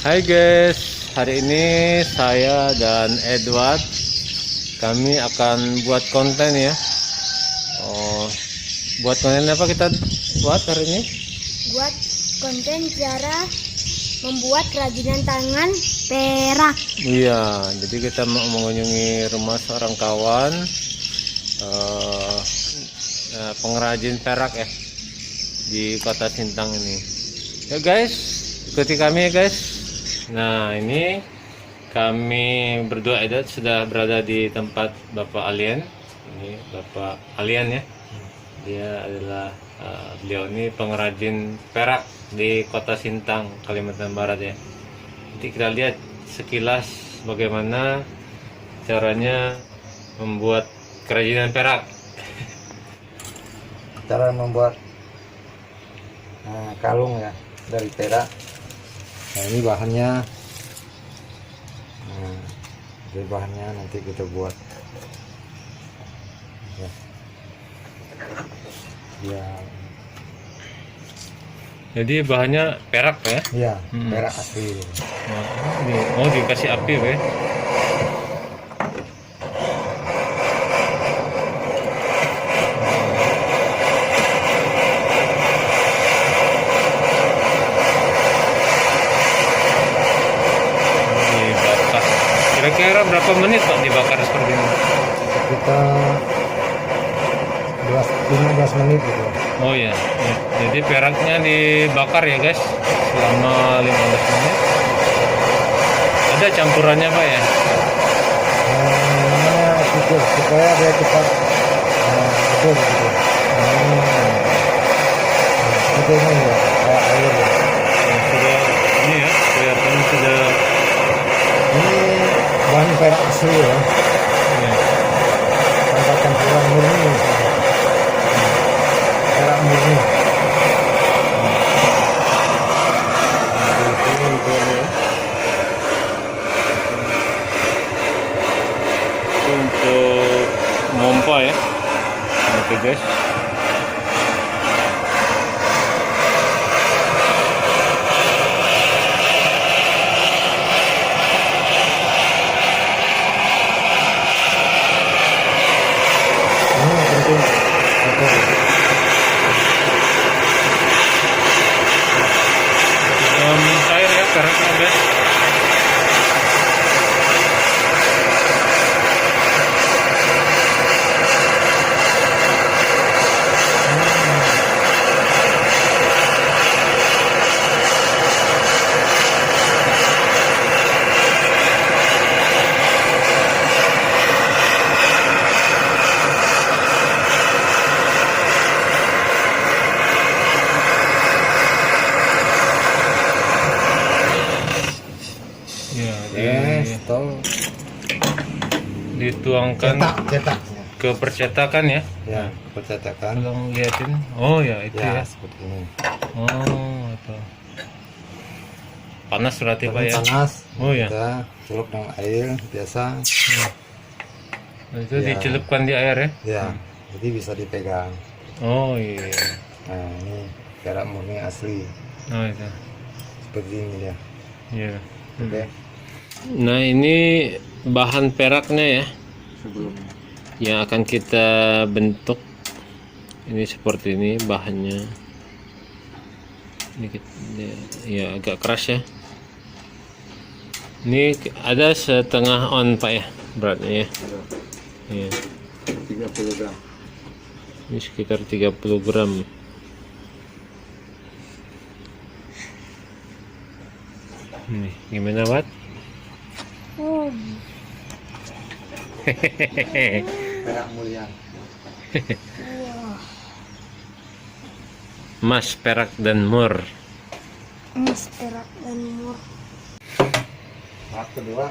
Hai guys, hari ini saya dan Edward kami akan buat konten ya. Buat konten apa kita buat hari ini? Buat konten cara membuat kerajinan tangan perak. Iya, jadi kita mau mengunjungi rumah seorang kawan pengrajin perak ya di Kota Sintang ini. Ya guys, ikuti kami ya guys. Nah, ini kami berdua Edward sudah berada di tempat Bapak Alien. Ini Bapak Alien ya. Dia adalah beliau ini pengrajin perak di Kota Sintang, Kalimantan Barat ya. Nanti kita lihat sekilas bagaimana caranya membuat kerajinan perak. Cara membuat kalung ya dari perak. Nah, ini bahannya. Jadi bahannya nanti kita buat ya. Jadi bahannya perak ya? Iya, perak asli. Oh, dikasih api ya? Dibakar. Kira-kira berapa menit Pak dibakar seperti ini? Kita 15 menit gitu. Oh ya, jadi peraknya dibakar ya guys selama 15 menit. Ada campurannya Pak ya? Namanya cukup supaya dia cepat betul gitu. Itu ini ya, kayak air ya. Sudah ini ya, kelihatan sudah. Ini bahan perak asli ya, Ya. tanpa campuran murni. Perak murni. Untuk mompa ya, oke guys. Ini penting. Cair ya peraknya guys. Ya, dituangkan cetak ke percetakan ya. ya, percetakan. Tolong liatin. Oh ya itu ya. Seperti ini. Oh itu. Panas berarti Pak ya. Panas. Oh ya. Kita celup dengan air biasa. Nah, itu Ya. dicelupkan di air ya. Ya, jadi bisa dipegang. Oh iya. Nah, ini perak murni asli. Oh itu. Seperti ini dia. Iya. Oke. Nah ini bahan peraknya ya, Sebelumnya. yang akan kita bentuk. Ini seperti ini bahannya. Ini ya agak keras ya. Ini ada setengah on Pak ya beratnya ya. Iya. 30 gram. Ini sekitar 30 gram. Nih, gimana Wat? Perak mulia. Emas, perak dan mur. Emas, perak, dan mur. Tahap kedua,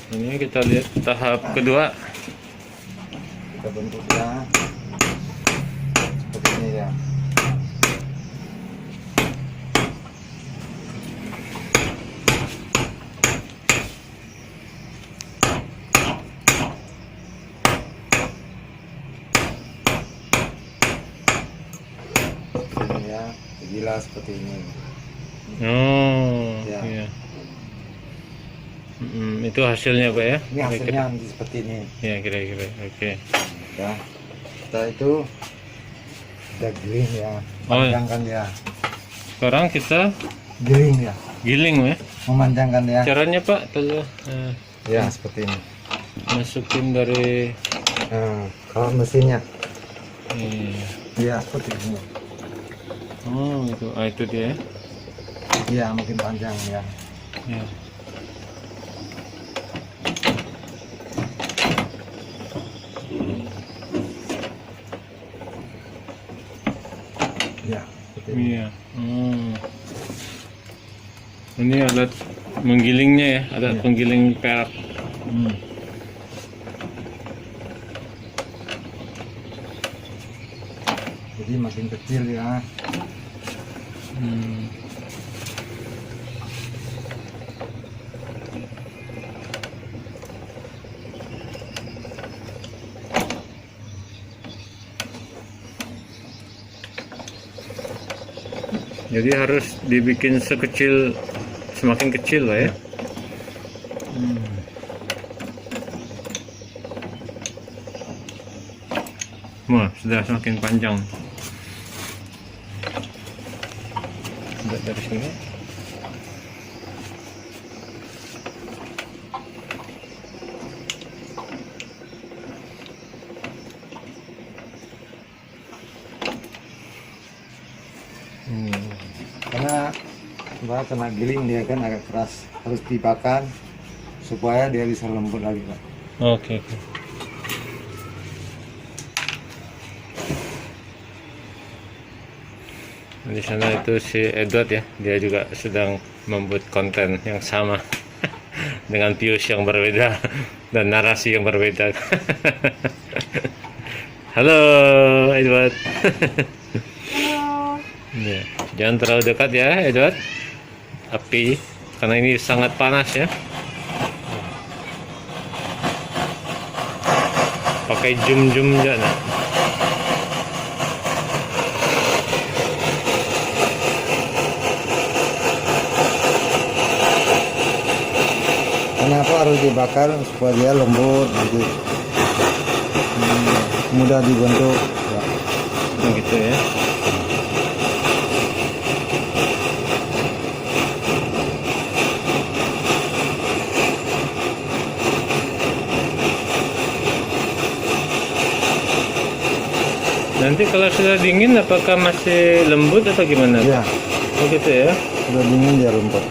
Ini kita lihat tahap kedua. kita bentuknya seperti ini ya. Ini ya, gila seperti ini. Oh, Ya. iya. itu hasilnya Pak ya? Ini hasilnya seperti ini. Ya kira-kira. Oke. Ya. Setelah itu udah giling ya. Oh. Panjangkan ya. Sekarang kita Giling ya. giling ya. Memanjangkan ya. Caranya Pak, telur Ya seperti ini. masukin dari Nah, kalau mesinnya iya. ya seperti ini. Oh itu, itu dia. Ya makin panjang ya. Ya. Ya seperti ini. Iya. Ini alat menggilingnya ya, alat Iya. penggiling perak. Hmm. Jadi makin kecil ya. Jadi harus dibikin sekecil, semakin kecil lah ya. Wah, sudah semakin panjang. Sudah dari sini. Karena kena giling dia kan agak keras, harus dibakar supaya dia bisa lembut lagi Pak. Oke, oke. Di sana itu si Edward ya, dia juga sedang membuat konten yang sama dengan views yang berbeda dan narasi yang berbeda. Halo Edward. Halo. Ya, jangan terlalu dekat ya Edward, api karena ini sangat panas ya. Pakai zoom jangan. Kenapa harus dibakar supaya dia lembut gitu. Mudah dibentuk ya. Gitu ya. Nanti kalau sudah dingin apakah masih lembut atau gimana? Ya, Oh gitu ya. udah dingin dia lembut.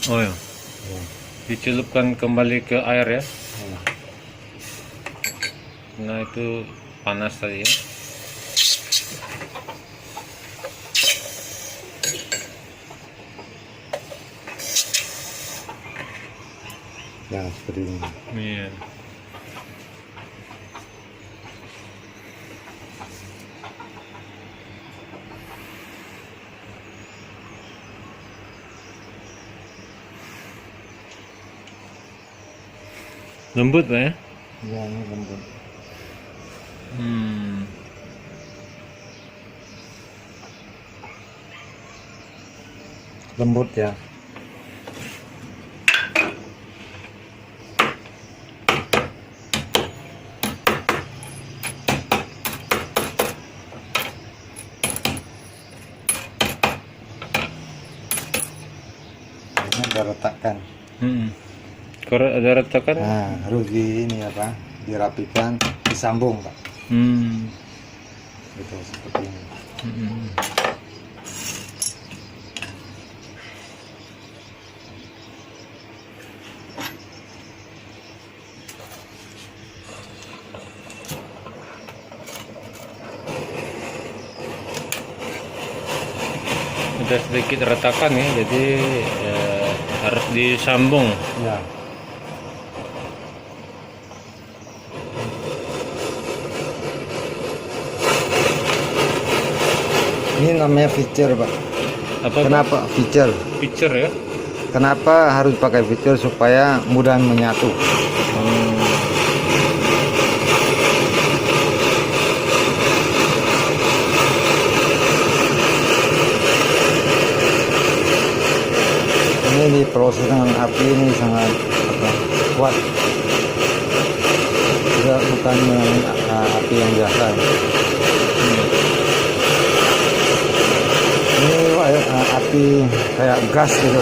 Oh ya. Dicelupkan kembali ke air ya. Nah itu panas tadi ya. Ya, seperti ini. Iya. Lembut Pak ya? Ya, ini lembut. Lembut ya. Ini ada retakan. Kalau ada retakan? Nah, harus di ini apa? Dirapikan, disambung Pak. Gitu seperti ini. ada sedikit retakan ya, jadi harus disambung. Ya. Ini namanya feature, Pak. Apa? Kenapa feature? Picture ya? Kenapa harus pakai feature? Supaya mudah menyatu. Ini di proses dengan api ini sangat kuat. Tidak, bukan dengan api yang biasa. Ini api kayak gas gitu.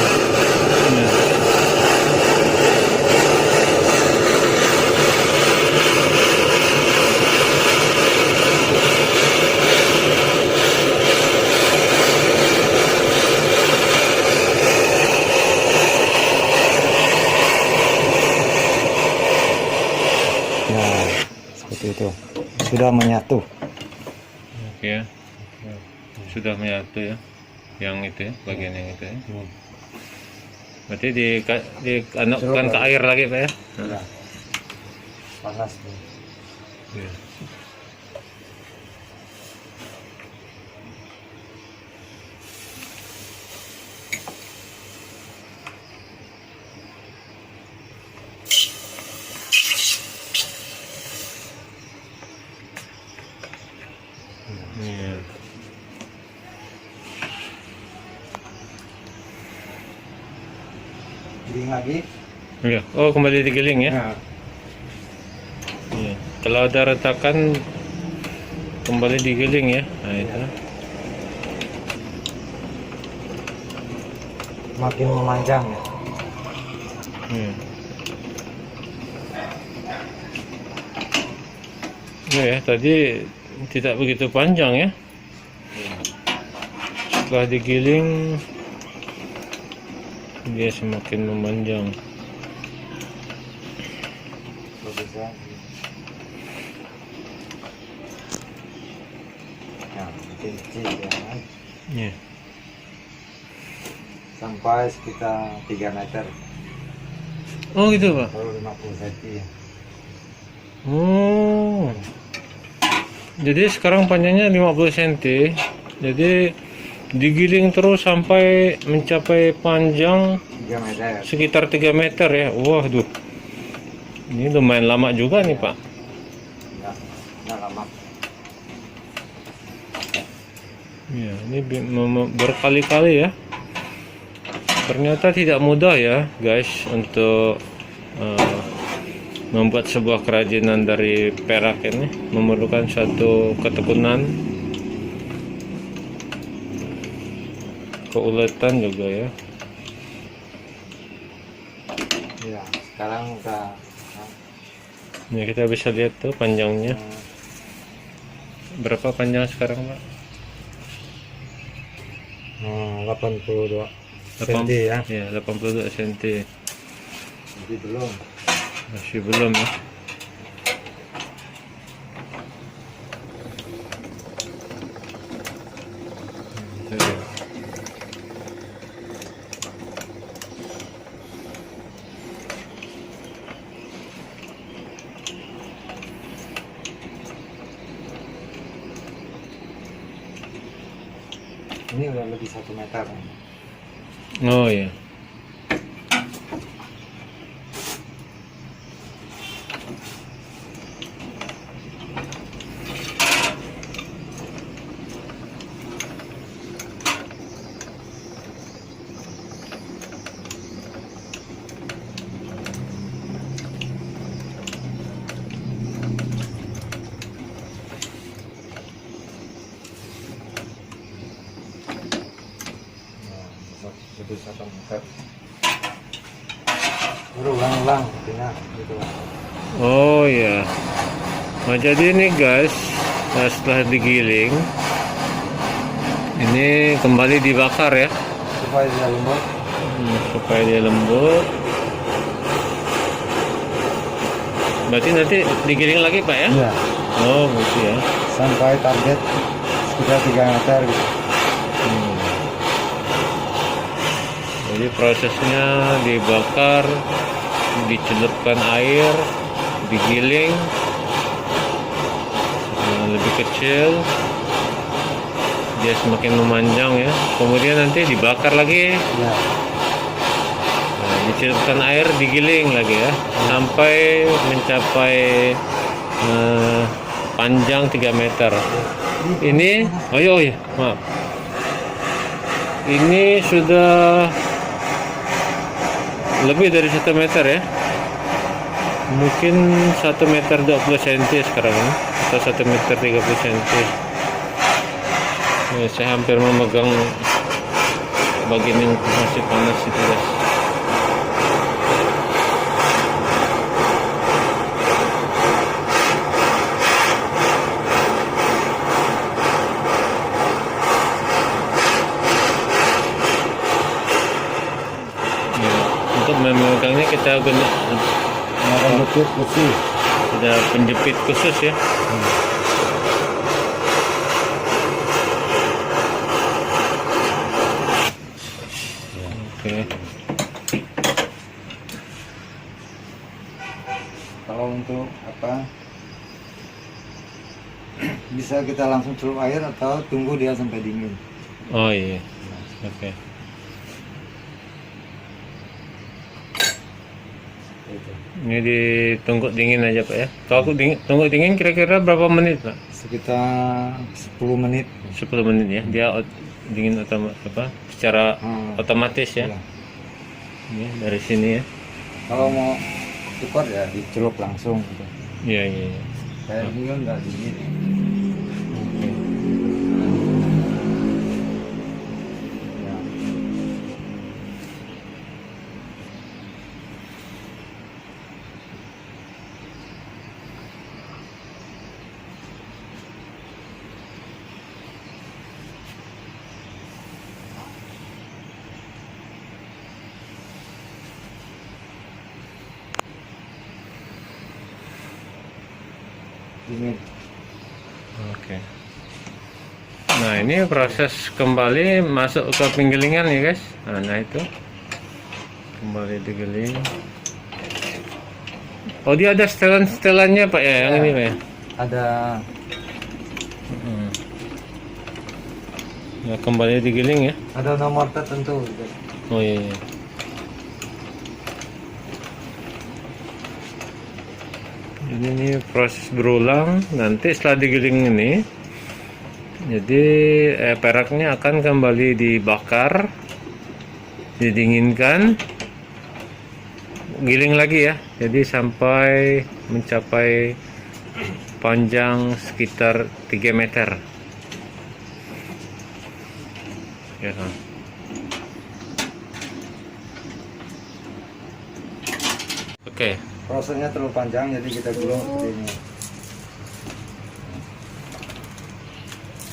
Ya, seperti itu. Sudah menyatu. Oke ya. Sudah menyatu ya. Yang itu ya, bagian yang itu ya. Berarti dianakkan ke air lagi Pak ya? Ya. Panas. Iya. Iya. Giling lagi. Iya. Oh, kembali digiling ya? Ya. Iya. Kalau ada retakan kembali digiling ya. Nah, itu. Makin memanjang ya. Iya. Iya ya, tadi tidak begitu panjang ya. Setelah digiling dia semakin memanjang. Bisa. Nah, kecil ya. Iya. Sampai sekitar 3 meter. Oh gitu Pak. Baru 50 cm. Oh. Jadi sekarang panjangnya 50 cm. Jadi digiling terus sampai mencapai panjang 3 meter. sekitar 3 meter ya. Wah, duh. Ini lumayan lama juga nih, Pak. Nggak lama. Ya, ini berkali-kali ya. Ternyata tidak mudah ya, guys, untuk membuat sebuah kerajinan dari perak ini. Memerlukan satu ketekunan, keuletan juga ya. Ya, sekarang udah Ini kita bisa lihat tuh panjangnya. Berapa panjang sekarang, Pak? 82 cm ya. Ya, 82 cm. Jadi belum. Masih belum ya. Ini udah lebih 1 meter. Oh ya. Lebih 1 meter. Berulang-ulang artinya gitu. Oh ya. Nah, jadi ini guys, setelah digiling ini kembali dibakar ya. Supaya dia lembut. Supaya dia lembut. Berarti nanti digiling lagi Pak ya? Iya. Oh gitu ya. Sampai target sekitar 3 meter gitu. Jadi prosesnya dibakar, dicelupkan air, digiling lebih kecil, dia semakin memanjang ya. Kemudian nanti dibakar lagi, Ya. dicelupkan air, digiling lagi ya, sampai mencapai panjang 3 meter. Ini, oh iya, maaf. Ini sudah lebih dari 1 meter ya. Mungkin 1 meter 20 cm sekarang ini, atau 1 meter 30 cm. Nah, saya hampir memegang bagian yang masih panas itu guys. Ya, untuk memegangnya kita guna Akan betul khusus. ada penjepit khusus ya. Oke. Kalau untuk apa? Bisa kita langsung celup air atau tunggu dia sampai dingin. Oh iya. Oke. Itu. Ini ditunggu dingin aja Pak ya. Kalau aku tunggu dingin kira-kira berapa menit Pak? Sekitar 10 menit. 10 menit ya. Dia dingin secara otomatis ya. Ya. Ini dari sini ya. Kalau mau cepat ya dicelup langsung gitu. Iya iya. Iya. Kayak ini kan nggak dingin. Oke. Ya. Dingin. Oke. Nah ini proses kembali masuk ke penggilingan ya guys. Nah itu kembali digiling. Oh dia ada setelan-setelannya Pak ya, yang ini Pak ya. Ada Nah, kembali digiling ya. nomor tertentu gitu. Oh iya. Iya. Ini proses berulang. Nanti setelah digiling ini, jadi peraknya akan kembali dibakar, didinginkan, giling lagi ya. Jadi sampai mencapai panjang sekitar 3 meter. Ya. Oke. Prosesnya terlalu panjang jadi kita gulung seperti ini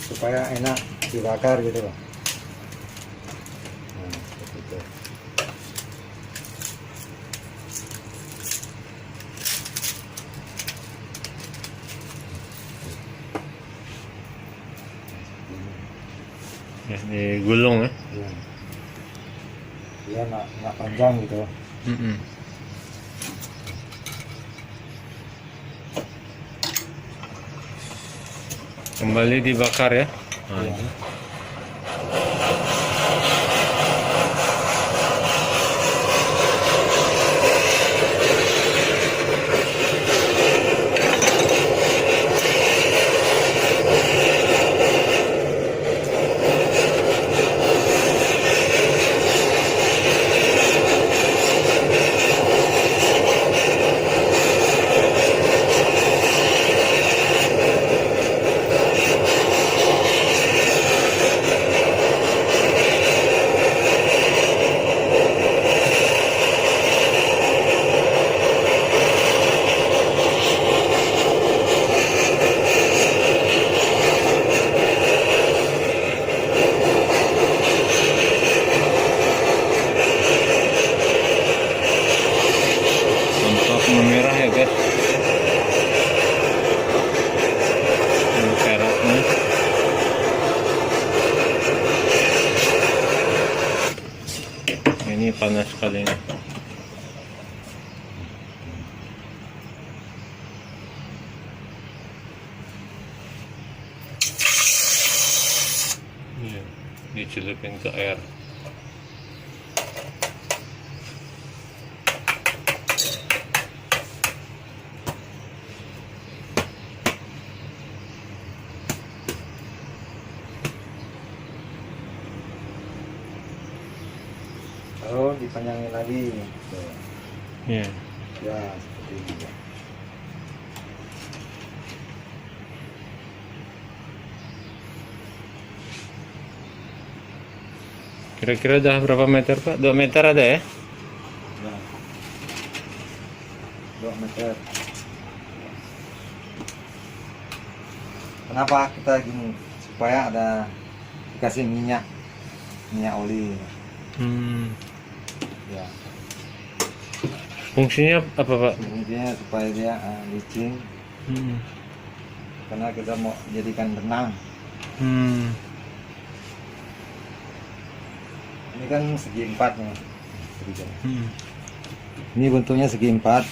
supaya enak dibakar gitu loh. Nah, seperti itu. Ya, digulung ya. Ya. Dia nggak panjang gitu. Mm-mm. Kembali dibakar ya. Nah, Ya. ini. panas sekali ini. Iya, dicelupin ke air. Lalu dipanjangin lagi. Tuh. Iya. Ya, seperti ini. Kira-kira udah berapa meter Pak? 2 meter ada ya? Ya. 2 meter. Kenapa kita gini? Supaya ada dikasih minyak oli. Ya. Fungsinya apa Pak? Intinya supaya dia licin. Karena kita mau jadikan benang. Ini kan segi 4 nih. Ini bentuknya segi 4.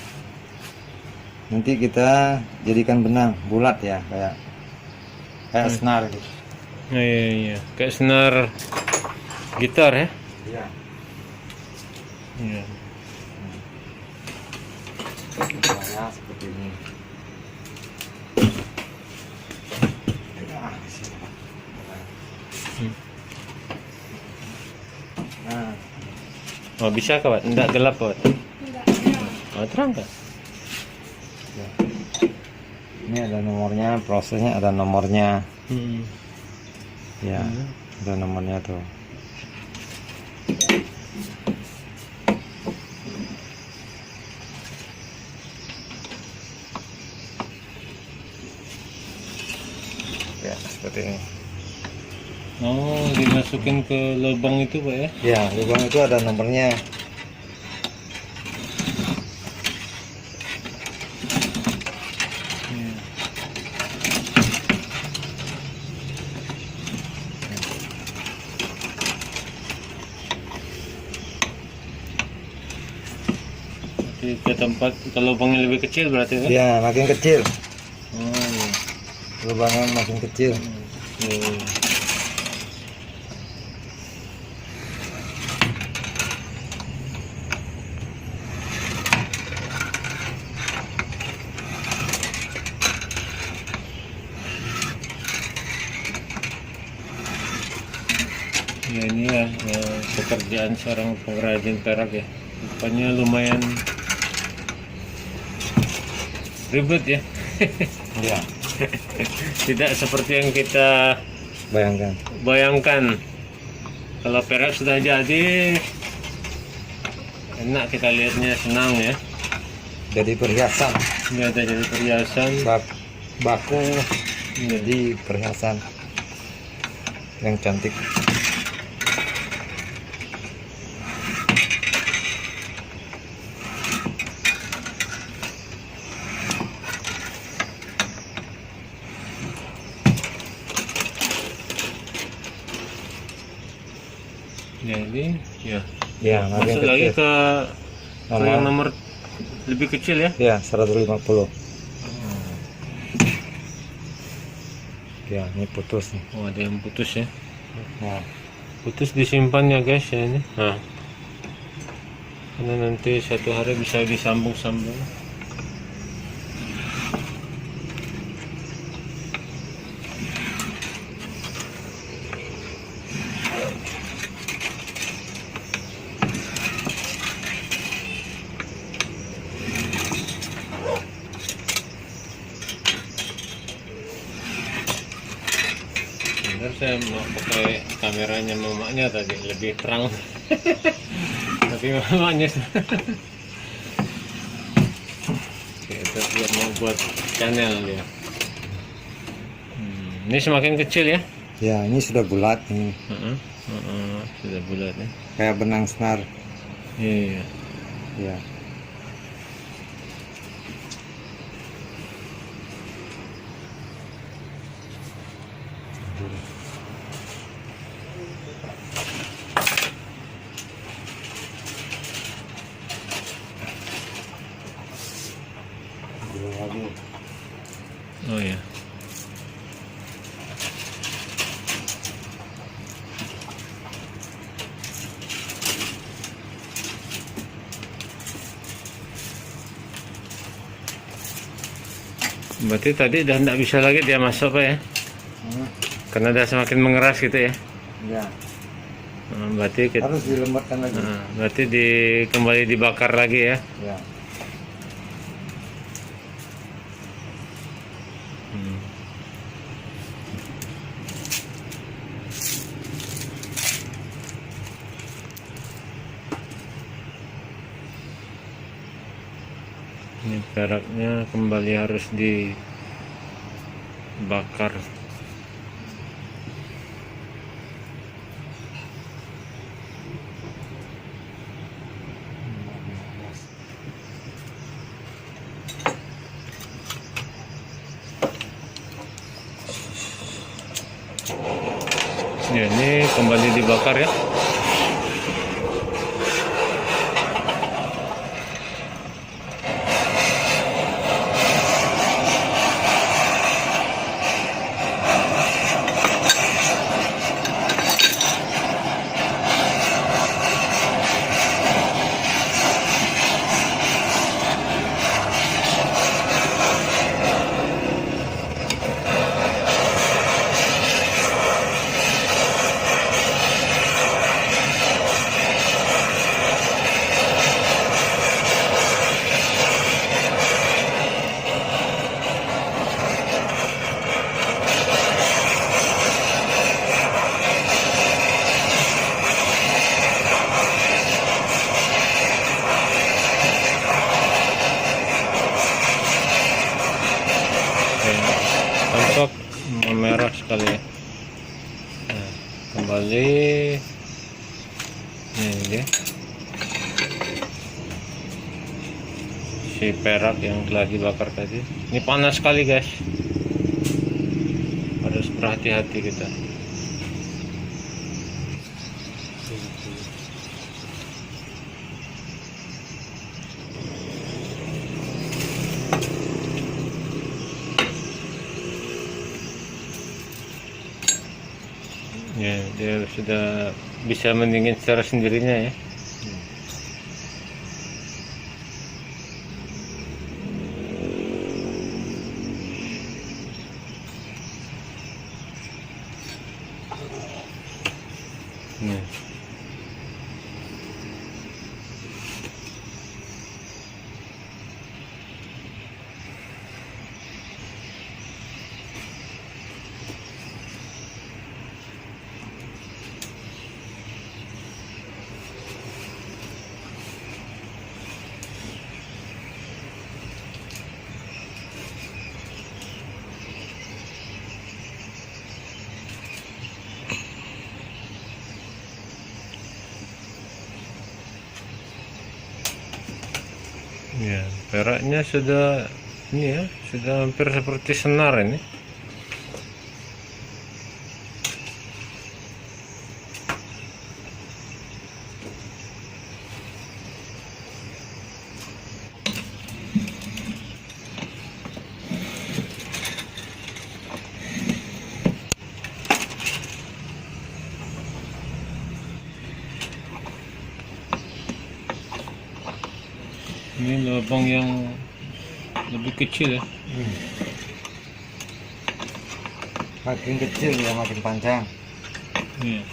Nanti kita jadikan benang bulat ya, kayak senar gitu. Iya. Kayak senar gitar ya? Iya. Iya. Bentuknya seperti ini. Nah, di sini. Nah, Oh bisa Pak? Enggak gelap Pak? Enggak, enggak. Oh terang Pak? ya. Ini ada nomornya, prosesnya ada nomornya. Ya, ada nomornya tuh. Ya, seperti ini. Oh dimasukin ke lubang itu Pak ya? Ya, lubang itu ada nomornya. Iya. Jadi ke tempat ke lubangnya lebih kecil berarti kan? Ya, makin kecil. Oh iya. Lubangnya makin kecil. Iya. Ya ini ya pekerjaan seorang pengrajin perak ya. Rupanya lumayan ribet ya. Ya, Tidak seperti yang kita bayangkan. bayangkan. Kalau perak sudah jadi enak kita lihatnya, senang ya. Jadi perhiasan. Ini ada jadi perhiasan. Baku jadi perhiasan yang cantik. Jadi ya Ya, makin masuk lagi kecil. ke yang Nomor. nomor lebih kecil ya. Ya, 150. Ya, ini putus nih. Oh ada yang putus ya. Nah, Putus disimpan ya guys ya ini. Nah, karena nanti satu hari bisa disambung-sambung. Sebenarnya saya mau pakai kameranya mamanya tadi lebih terang. Tapi mamanya kita buat mau buat channel dia. Ini semakin kecil ya. ya ini sudah bulat nih, Sudah bulat ya. kayak benang senar. Iya. Ya. Berarti tadi udah tidak bisa lagi dia masuk Pak ya? Karena udah semakin mengeras gitu ya? Ya, Berarti kita, harus dilembabkan lagi. berarti kembali dibakar lagi ya? Ya. Hmm. Ini peraknya kembali harus dibakar. Ya, ini kembali dibakar ya. Oke, tampak memerah sekali ya. Nah, kembali ini dia si perak yang telah dibakar tadi. Ini panas sekali guys, harus berhati-hati kita. Ya, dia sudah bisa mendingin secara sendirinya ya. Nah. Ya, peraknya sudah ini ya, sudah hampir seperti senar ini. Ini lubang yang lebih kecil ya. Makin kecil ya makin panjang. Iya.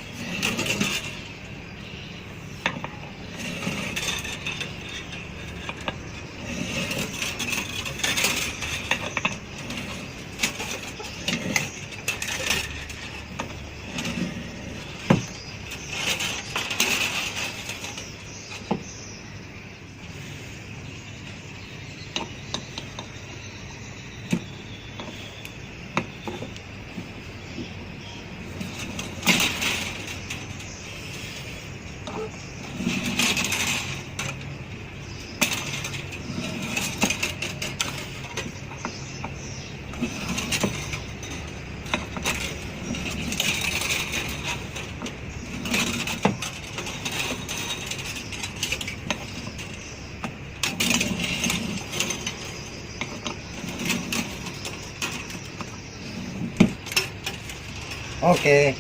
Oke,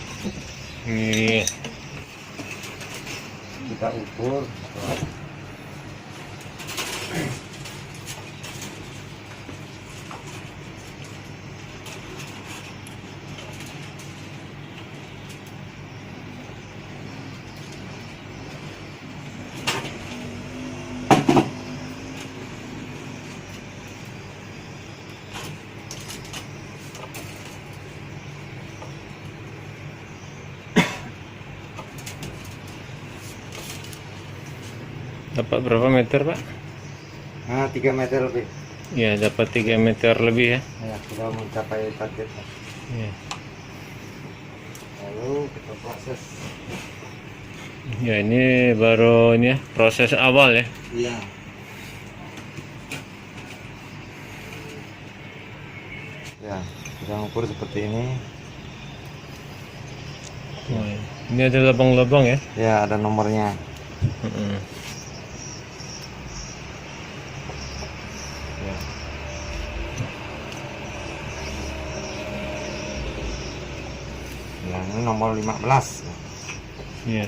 Ini kita ukur. Dapat berapa meter, Pak? Nah, 3 meter lebih. Ya, dapat 3 meter lebih ya. Ya, sudah mencapai target. Ya. Lalu kita proses. Ya, ini baru ini ya, proses awal ya. Iya. Ya, kita ukur seperti ini. Oh, ya. Ini ada lubang-lubang ya. Ya, ada nomornya. Mm-mm. Ya. Ya, ini nomor 15. Ya.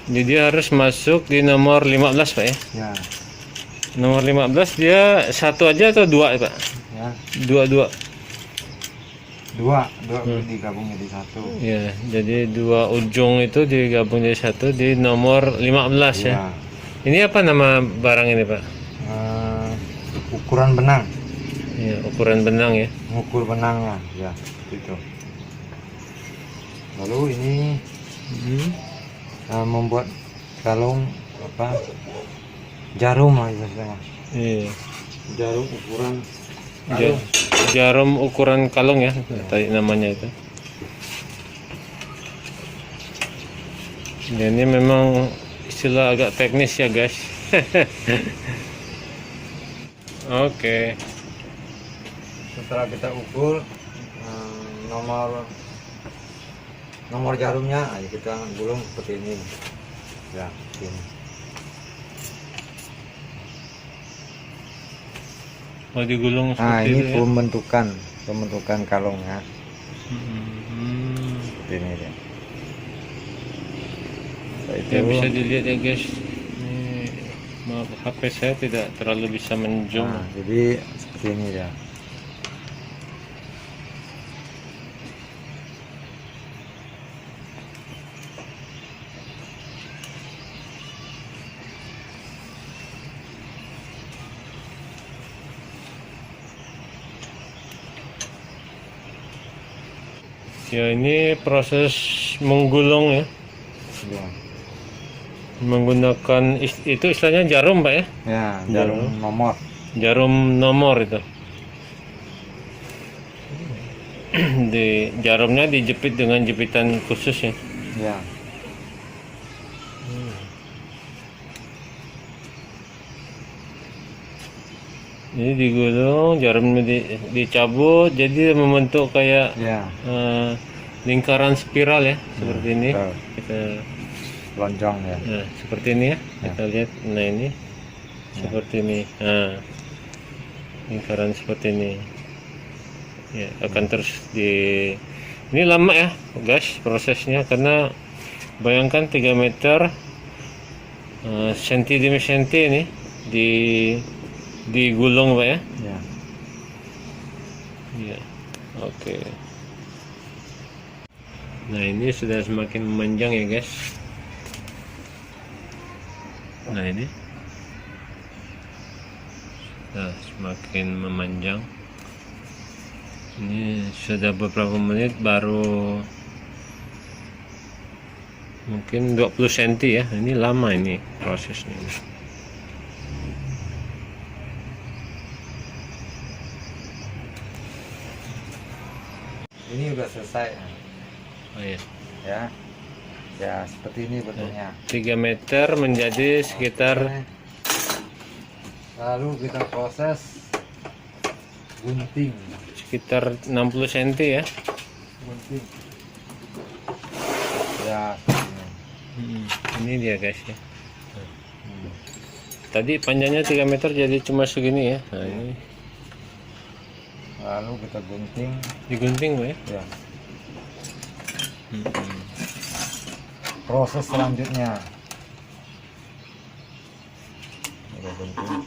Jadi harus masuk di nomor 15, Pak ya. Ya, Nomor 15 dia satu aja atau dua, Pak? ya. Dua. Dua digabung jadi satu. Ya, jadi dua ujung itu digabung jadi satu di nomor 15 ya. Ya. Ini apa nama barang ini, Pak? Ukuran benang, Ya, ukuran benang ya. mengukur benangnya, ya, itu. Lalu ini membuat kalung apa? Jarum lah istilahnya. Iya. Jarum ukuran Ja- jarum ukuran kalung ya, tadi namanya itu. Ya, ini memang istilah agak teknis ya, guys. Oke. Setelah kita ukur nomor jarumnya, ayo kita gulung seperti ini. Ya, ini. Mau digulung Nah, seperti ini itu ya. pembentukan kalungnya. Hmm. Seperti ini dia. Setelah itu, Ya, bisa dilihat ya, guys. Ini maaf, HP saya tidak terlalu bisa menzoom. nah, jadi seperti ini dia. Ya, ini proses menggulung ya. Ya, Menggunakan itu istilahnya jarum, Pak ya. ya, jarum nomor. Jarum nomor itu. Di jarumnya dijepit dengan jepitan khusus ya. Ya. Jadi digulung, jarumnya dicabut, jadi membentuk kayak Ya, lingkaran spiral ya, seperti ini. betul. Kita, lonjong ya. nah, seperti ini ya. Kita lihat, nah ini seperti ini. Nah, lingkaran seperti ini. Ya, akan terus ini lama ya, guys, prosesnya karena bayangkan 3 meter senti demi senti ini digulung, Pak ya. Ya. Iya. Oke. Nah, ini sudah semakin memanjang ya, guys. Nah, ini. Nah, semakin memanjang. Ini sudah beberapa menit baru mungkin 20 cm ya. Ini lama ini prosesnya. Ini udah selesai. Oh iya. Ya. Ya, seperti ini bentuknya. 3 meter menjadi sekitar Lalu kita proses gunting. sekitar 60 cm ya. Gunting. Ya, seperti ini. Ini dia, guys ya. Tadi panjangnya 3 meter jadi cuma segini ya. Nah, ini Lalu kita gunting. digunting, Pak ya. Ya. Proses selanjutnya. Kita gunting.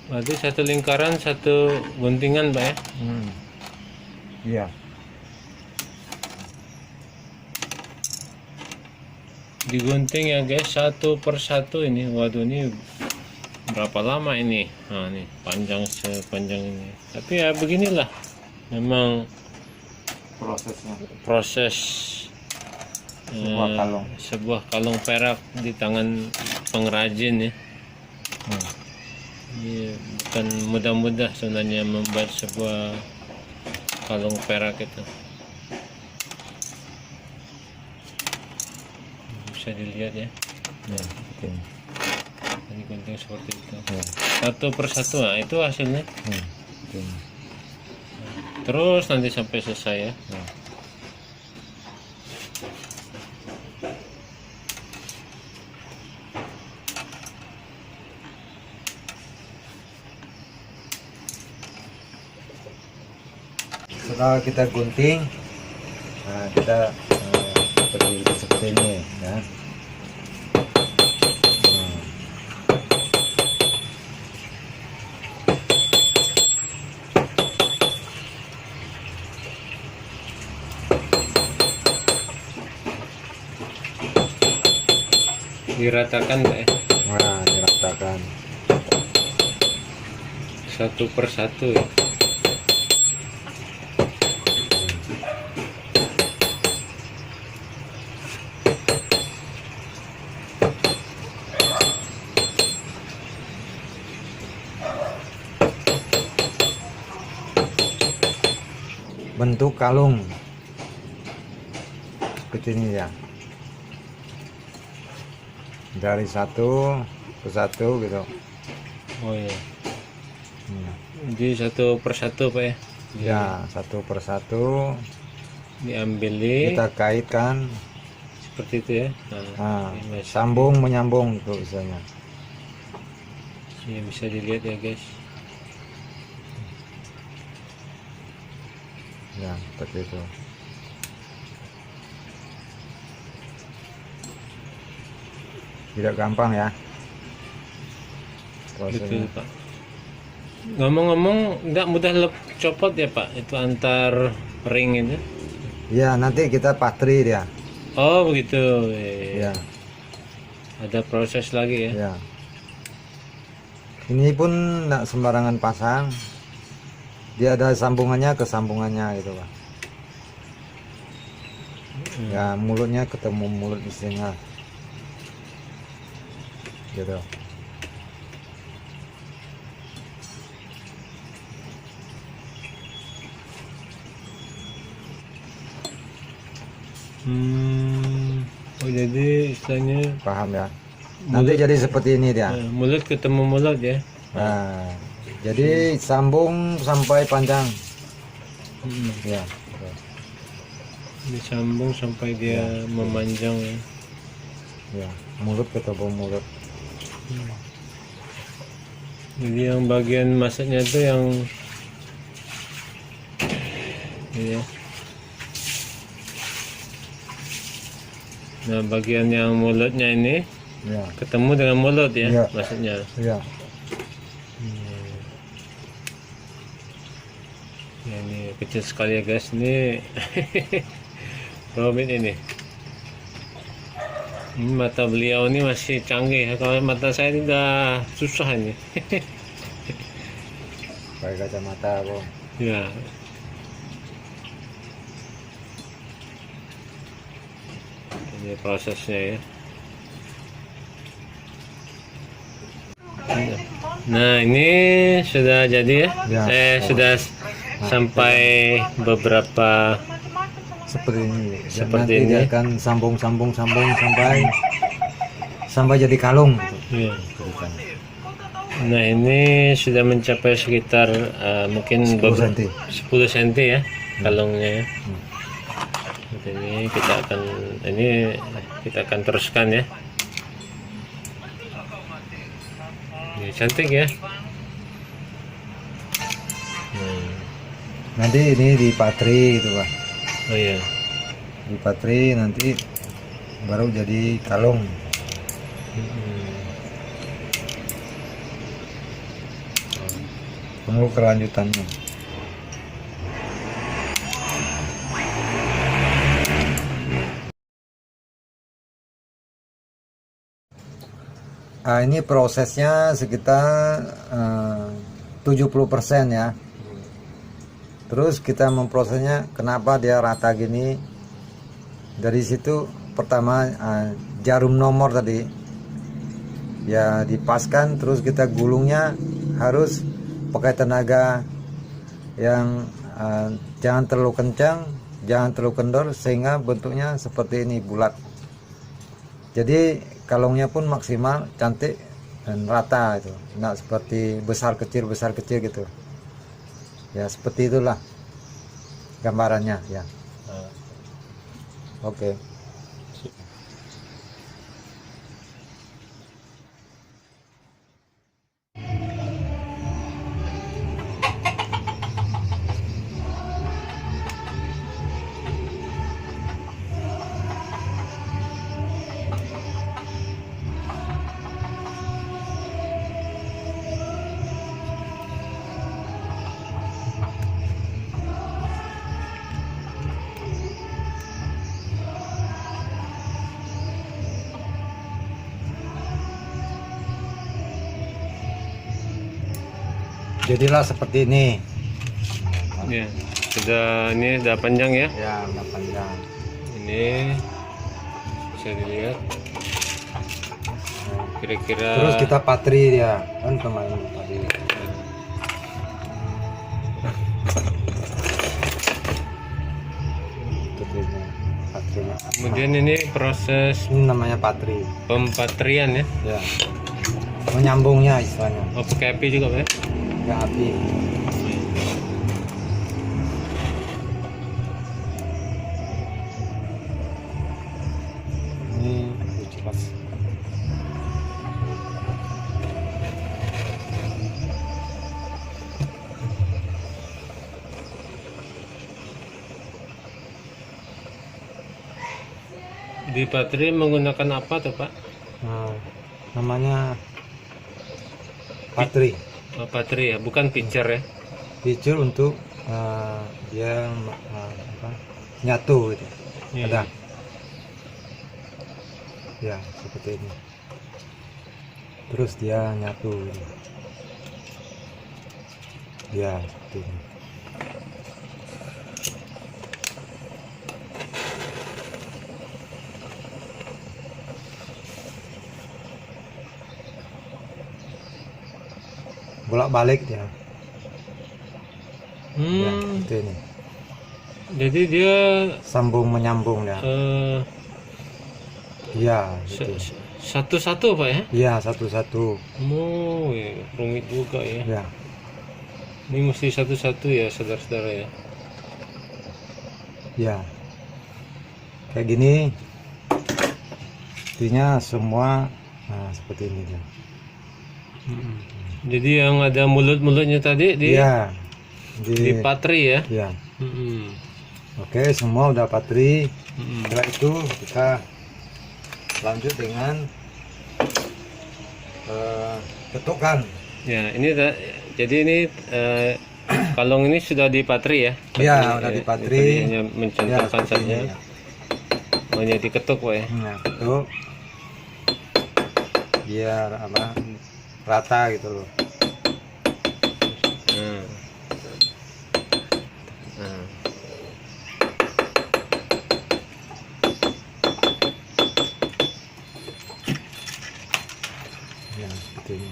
Berarti satu lingkaran satu guntingan, Pak ya. Iya. digunting ya guys, satu per satu ini. Waduh, ini berapa lama ini? Nah, ini panjang sepanjang ini. Tapi ya beginilah, memang prosesnya. proses Sebuah kalung. sebuah kalung perak di tangan pengrajin ya. Ini bukan mudah-mudah sebenarnya membuat sebuah kalung perak itu. Bisa dilihat ya. Ya, oke. Ini gunting seperti itu. Ya, Satu per satu, nah itu hasilnya. ya, oke. Terus nanti sampai selesai ya. Ya. Setelah kita gunting, nah kita seperti ini ya. Diratakan Pak ya. Nah, diratakan. Satu per satu ya. Bentuk kalung seperti ini ya, dari satu ke satu gitu. Oh iya. Hmm. Jadi satu per satu Pak ya. Ya, satu per satu Diambil kita kaitkan. seperti itu ya. Nah, ini masih- sambung menyambung itu misalnya. ini bisa dilihat ya guys. Ya, seperti itu. Tidak gampang ya Betul prosesnya. Pak. Ngomong-ngomong, nggak mudah copot ya Pak, itu antar ring itu. Ya, nanti kita patri dia. Oh begitu. Ya, Ada proses lagi ya. ya. Ini pun tidak sembarangan pasang. Dia ada sambungannya ke sambungannya gitu Pak. Ya, mulutnya ketemu mulut istrinya. Gitu. Oh jadi istilahnya Paham ya? Nanti jadi seperti ini dia. mulut ketemu mulut ya. Nah, jadi sambung sampai panjang. Hmm. Ya. Disambung sampai dia memanjang ya. Ya, mulut ketemu mulut. Jadi yang bagian masaknya itu yang ini ya. Nah bagian yang mulutnya ini Ya. ketemu dengan mulut ya, Iya. maksudnya. Ya. Ya, ini kecil sekali ya guys, ini rumit ini. Mata beliau ini masih canggih, kalau mata saya ini udah susah ini. Pakai kacamata Bang. Ya. Ini prosesnya ya. Nah ini sudah jadi ya, Ya. Sudah sampai beberapa Seperti ini. Dan Seperti nanti ini. dia akan sambung sampai jadi kalung. ya. Berikan. Nah ini sudah mencapai sekitar mungkin 10 cm. 10 cm ya kalungnya ya. Kita akan teruskan ya. Ini cantik ya. Nanti ini dipatri gitu Pak. Oh iya. Dipatri nanti baru jadi kalung. Tunggu kelanjutannya. Ini prosesnya sekitar 70% ya. Terus kita memprosesnya, kenapa dia rata gini? Dari situ pertama jarum nomor tadi ya dipaskan, terus kita gulungnya harus pakai tenaga yang jangan terlalu kencang, jangan terlalu kendor, sehingga bentuknya seperti ini, bulat. Jadi kalungnya pun maksimal, cantik dan rata itu, nggak seperti besar kecil gitu ya. Seperti itulah gambarannya ya. Oke. Jadilah seperti ini. Ya, ini sudah panjang ya. Ya, udah panjang. Ini bisa dilihat. Kira-kira. Terus kita patri dia, kan kemarin tadi. Patrinya. Kemudian ini proses Ini namanya patri. pempatrian ya. Ya. Menyambungnya istilahnya. Oh, pakai api juga Pak ya? Ke api. Ini jelas. Di patri menggunakan apa tuh Pak? Nah, namanya patri. Oh, patri ya, bukan pitcher ya. Pitcher untuk dia apa, nyatu gitu. Iya. Ada. Ya, seperti ini. Terus dia nyatu gitu. Ya, seperti ini. Bolak-balik dia. Ya, seperti ini. Jadi dia Sambung menyambung ya. Iya, gitu. satu-satu Pak ya? Iya, satu-satu. Oh, ya, rumit juga ya. Ya. Ini mesti satu-satu ya, saudara-saudara ya. Ya. Kayak gini. Intinya semua seperti ini dia. Jadi yang ada mulut-mulutnya tadi di Iya. di patri ya. Ya. Mm-mm. Oke, semua udah patri. Mm-mm. Setelah itu kita lanjut dengan ketukan. Ya, ini jadi ini kalung ini sudah di patri ya. Iya, udah di patri. Ini hanya mencontohkan seperti saja. ini, ya. Oh, jadi ketuk Pak ya. Nah, ketuk. Biar apa? Rata gitu loh. Hmm. Hmm. Ya, seperti ini.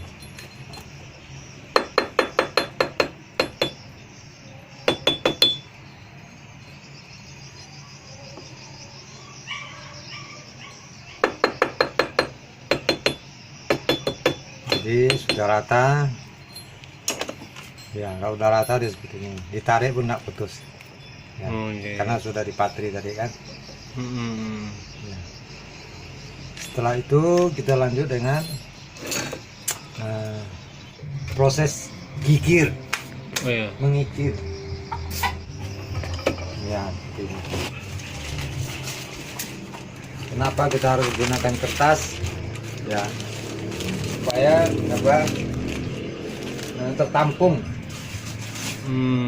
Jadi sudah rata. Ya, kalau udah rata dia seperti ini. Ditarik pun nggak putus. Ya, Oh, iya. karena sudah dipatri tadi kan. Mm-mm. Ya. Setelah itu kita lanjut dengan proses gigir, Oh ya. mengikir. Ya, seperti ini. Kenapa kita harus gunakan kertas? Ya, supaya apa? Tertampung Hmm.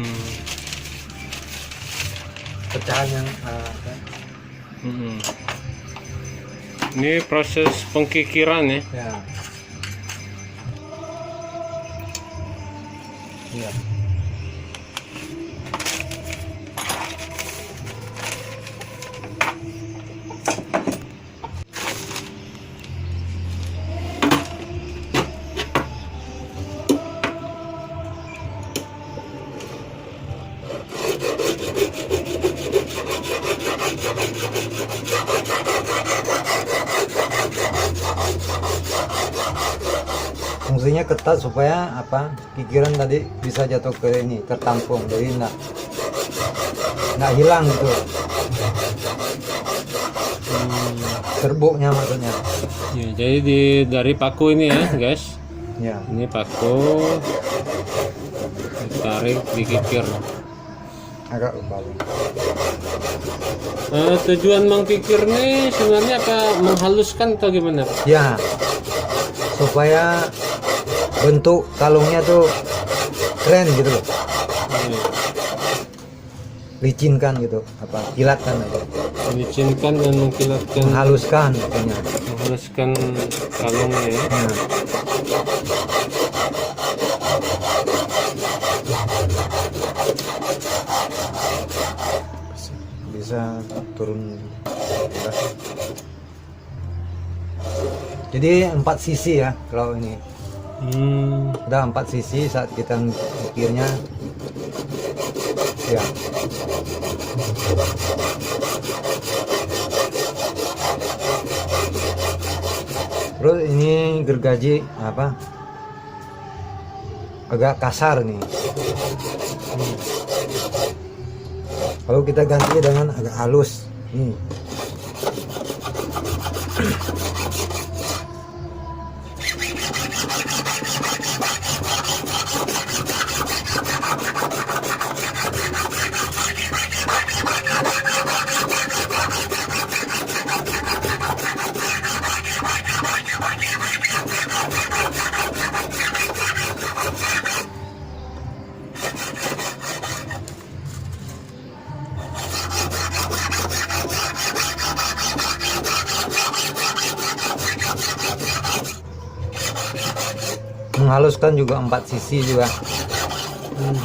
pecahan yang Mm-mm. Ini proses pengkikiran ya. ya. Iya. Fungsinya ketat supaya apa, pikiran tadi bisa jatuh ke ini, tertampung, jadi nggak hilang gitu. Serbuknya maksudnya. Ya, jadi dari paku ini ya guys, Ya. ini paku ditarik, dikikir. Agak lembab. Tujuan mengkikir nih sebenarnya apa, menghaluskan atau gimana? Ya, supaya bentuk kalungnya tuh keren gitu loh, licinkan gitu, apa, kilatkan aja, Melicinkan dan mengkilatkan, menghaluskan makanya. menghaluskan kalungnya ya. Nah, bisa turun. Jadi 4 sisi ya kalau ini. Ada 4 sisi saat kita mikirnya. Ya. Terus ini gergaji apa? Agak kasar nih. Kalau kita ganti dengan agak halus. Nih. Menghaluskan juga 4 sisi juga. Ini.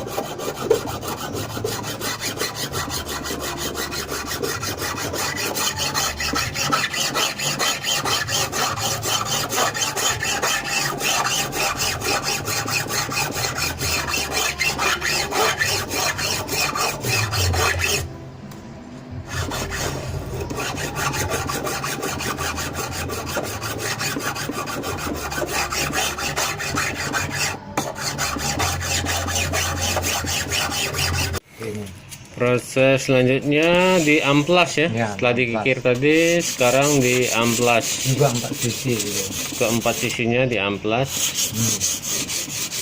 Proses selanjutnya di amplas ya. Ya, Setelah dikikir tadi, sekarang di amplas. Juga 4 sisi gitu. Keempat sisinya di amplas.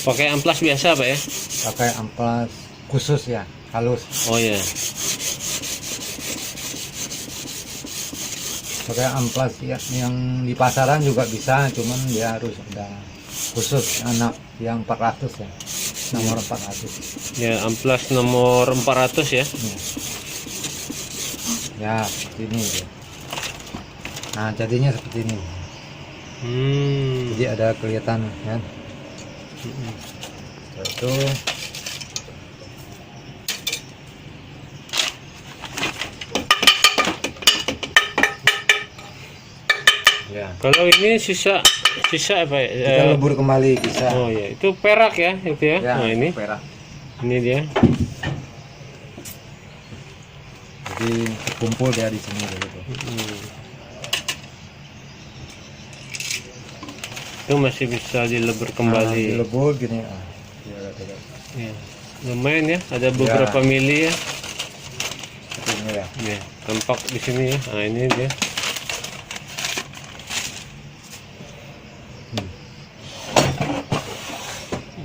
Pakai amplas biasa Pak ya? Pakai amplas khusus ya, halus. Oh ya. Pakai amplas ya, yang di pasaran juga bisa, cuman dia harus ada khusus anak yang 400 ya, nomor 400. Ya, amplas nomor 400 ya. Ya, seperti ini gitu. Nah, jadinya seperti ini. Jadi ada kelihatan kan. Setelah itu ya, Kalau ini sisa apa ya? kita lebur kembali bisa. Oh ya, itu perak ya, itu ya. Ya, Nah, ini perak. ini dia. Jadi kumpul dia di sini gitu. Itu masih bisa dilebur Nah, kembali. dilebur gini. Ya, ada. Ya. Lumayan ya, ada beberapa mili ya. Seperti ini ya. Ya, tampak di sini ya. Nah, ini dia.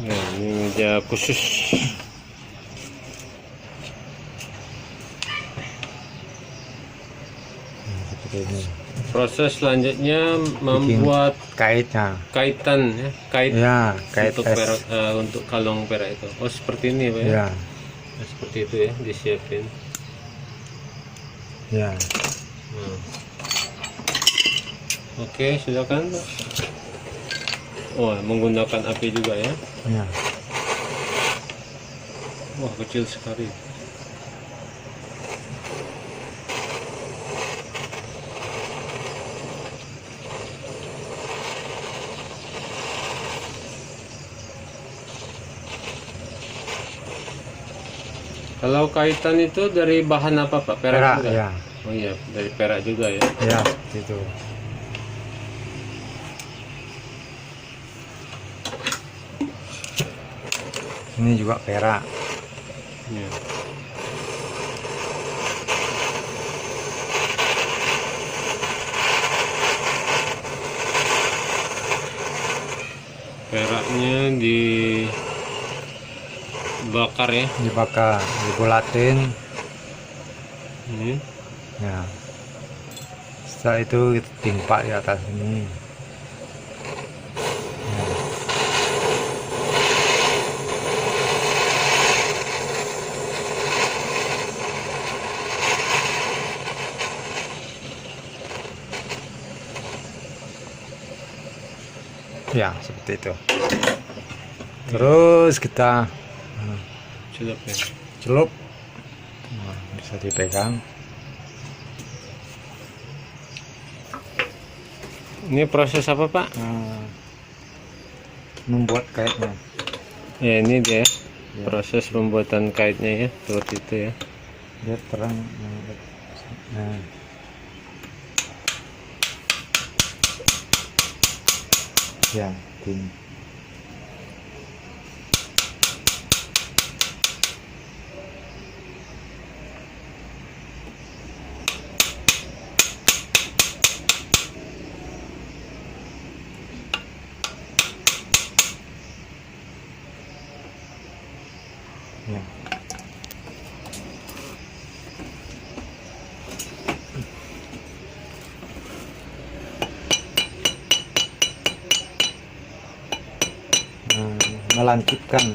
Ya, ini meja khusus. Seperti ini. Proses selanjutnya membuat Kaitnya. kaitan ya, kait Ya, kait untuk es. perak, untuk kalung perak itu. Oh, seperti ini Pak ya. Ya, Nah, seperti itu ya, disiapin. ya. Nah. Oke, silakan Pak. Oh, menggunakan api juga ya. Ya. Wah, kecil sekali. Kalau kaitan itu dari bahan apa Pak? Perak juga? ya. Oh iya, dari perak juga ya. Ya, seperti itu. Ini juga perak. Iya. Peraknya dibakar ya. Dibakar, dibulatin. Ini. Ya. Setelah itu kita timpa di atas ini. Ya. Ya, seperti itu. Terus kita Celup ya. celup. Nah, bisa dipegang. Ini proses apa Pak? Nah, membuat kaitnya. Ya ini dia Ya. proses pembuatan kaitnya ya, seperti itu ya. Dia terang. Nah. Ya, gini. Ya. Melanjutkan.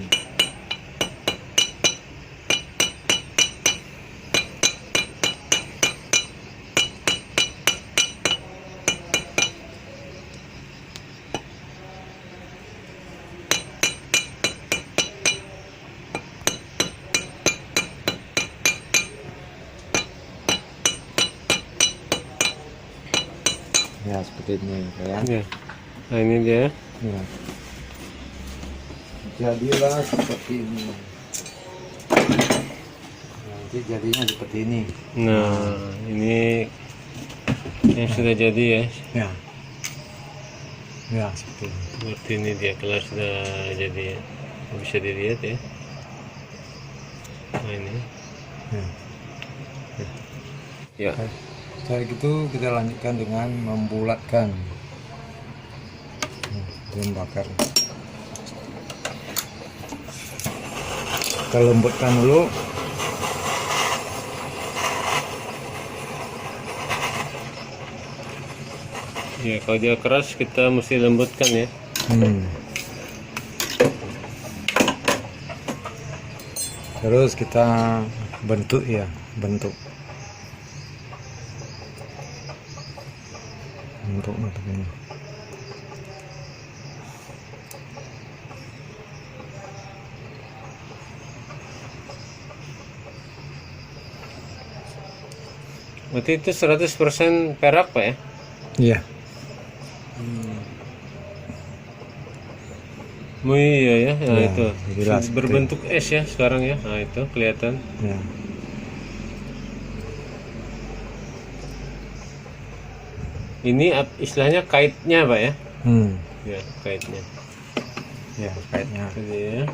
Ya, seperti ini ya. Ya. Nah ini dia. Ya. Jadilah seperti ini. Nanti jadinya seperti ini. Nah ini yang sudah jadi ya. Ya. Ya, seperti ini. Seperti ini dia kalau sudah jadi ya. Bisa dilihat ya. Nah ini. Ya. Ya. Setelah itu kita lanjutkan dengan membulatkan. Membakar. Kita lembutkan dulu. Ya kalau dia keras kita mesti lembutkan ya. Terus kita bentuk ya, bentuk ini. Berarti itu 100% perak Pak ya? Iya. Oh iya ya, nah Ya, itu jelas. berbentuk es ya sekarang ya. Nah itu kelihatan. Ya. Ini istilahnya kaitnya Pak ya? Ya kaitnya. Ya, kaitnya. Jadi ya.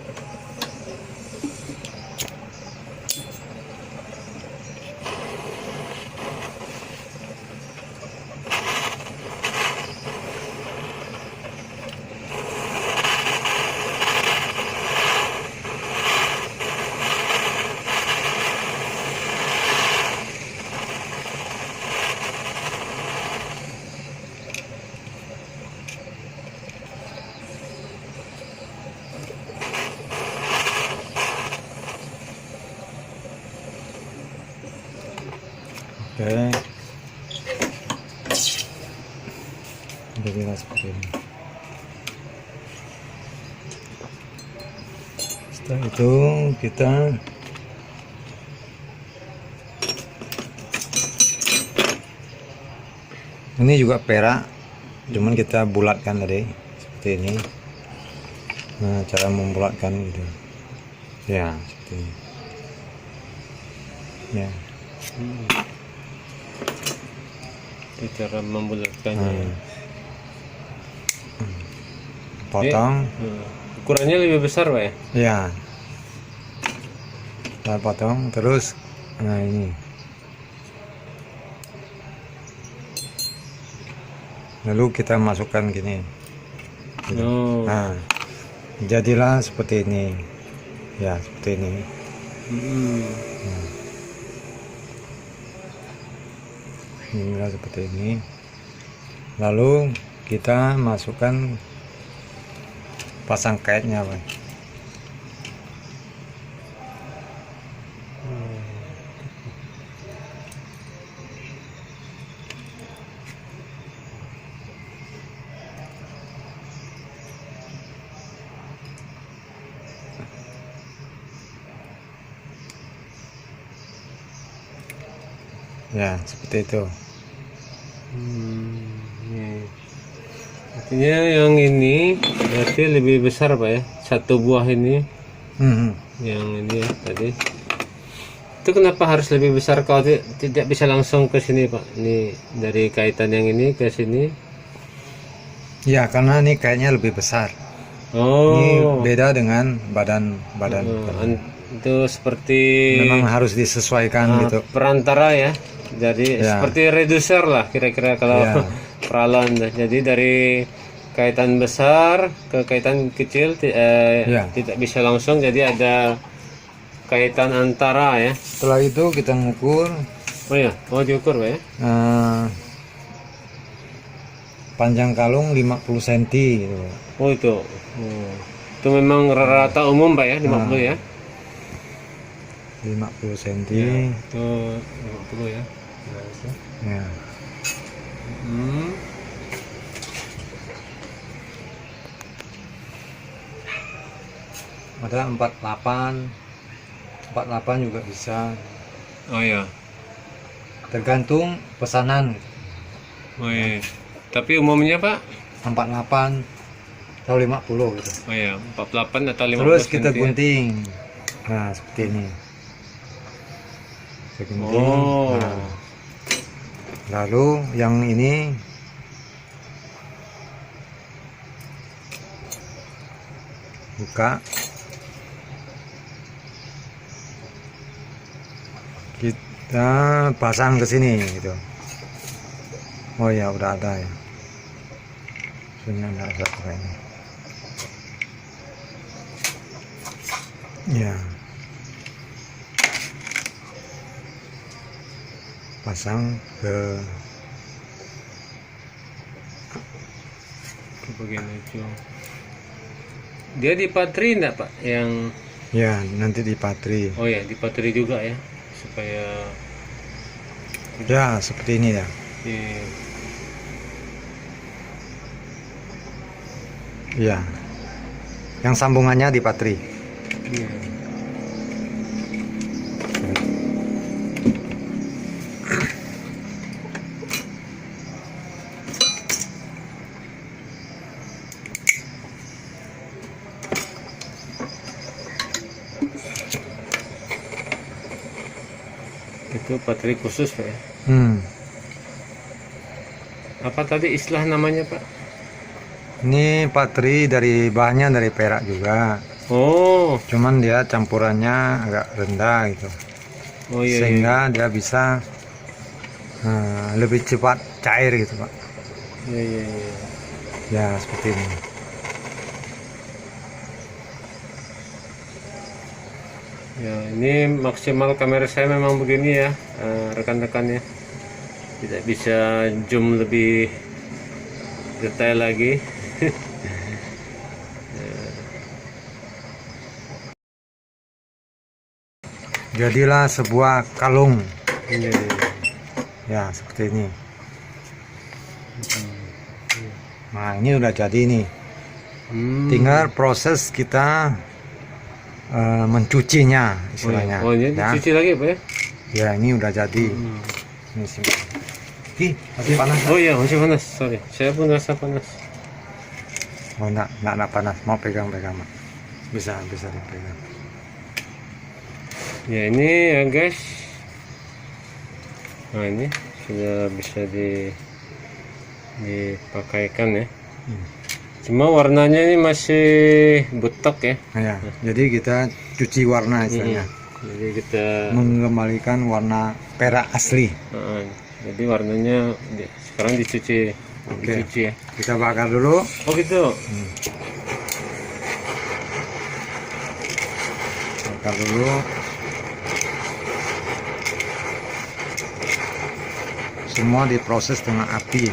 Oke. Jadilah seperti ini. Setelah itu kita ini juga perak, cuman kita bulatkan tadi seperti ini. Nah, cara membulatkan gitu ya, seperti ini ya. Itu cara membulatkannya. Potong Ukurannya lebih besar Pak ya? ya, kita potong terus. Nah ini, lalu kita masukkan gini gitu. Oh. Nah, jadilah seperti ini ya, seperti ini. Inilah seperti ini. Lalu kita masukkan, pasang kaitnya Pak. Ya, seperti itu. Iya. Artinya yang ini berarti lebih besar Pak ya? Satu buah ini, yang ini ya tadi. Itu kenapa harus lebih besar kalau tidak bisa langsung ke sini Pak? Ini dari kaitan yang ini ke sini. Ya, karena ini kaitnya lebih besar. Ini Oh. beda dengan badan. Itu seperti Memang harus disesuaikan gitu. perantara ya. Jadi Ya. seperti reducer lah kira-kira kalau Ya. peralon. Jadi dari kaitan besar ke kaitan kecil Ya. tidak bisa langsung, jadi ada kaitan antara ya. Setelah itu kita ngukur Oh ya, mau diukur Pak ya? panjang kalung 50 cm gitu. Oh itu. Itu memang rata umum Pak ya, 50 ya. 50 cm. Itu 50 ya. Ya. Ada 48 juga bisa, Oh ya. tergantung pesanan. Oh iya. Tapi umumnya Pak? 48 atau 50 gitu. Oh ya, 48 atau 50 Terus kita senti ya? gunting. Nah, seperti ini. Kita gunting. Oh. Nah, lalu yang ini buka. Kita pasang ke sini gitu. Oh ya, udah ada ya. Sini ada kayaknya. Ya. Pasang ke bagian itu. Dia dipatri enggak Pak? Yang ya, nanti dipatri. oh ya, dipatri juga ya, supaya Ya, seperti ini ya. di- Ya. Yang sambungannya dipatri. iya. Itu patri khusus Pak ya. Apa tadi istilah namanya Pak? Ini patri dari bahannya dari perak juga. Oh, Cuman dia campurannya agak rendah gitu. oh iya, iya. Sehingga dia bisa lebih cepat cair gitu, Pak. Iya, iya, iya. Ya, seperti ini. Ya, ini maksimal kamera saya memang begini ya, rekan-rekannya. Tidak bisa zoom lebih detail lagi. Jadilah sebuah kalung. Ini, Ya, seperti ini. Nah, ini udah jadi nih. Tinggal proses kita mencucinya istilahnya. Oh, ini ya. dicuci lagi Pak ya? Ya, ini udah jadi. Ini simpan. Ih, masih panas. Oh iya, masih panas. Sorry, saya pun rasa panas. Oh, enggak panas. Mau pegang-pegang, Mak. Bisa dipegang. Ya ini ya guys. Nah ini sudah bisa dipakaikan ya. Cuma warnanya ini masih butek ya. Ya, jadi kita cuci warna istilahnya. Jadi kita Mengembalikan warna perak asli. jadi warnanya sekarang dicuci. Oke. Dicuci ya. Kita bakar dulu. Oh gitu. Bakar dulu. Semua diproses dengan api.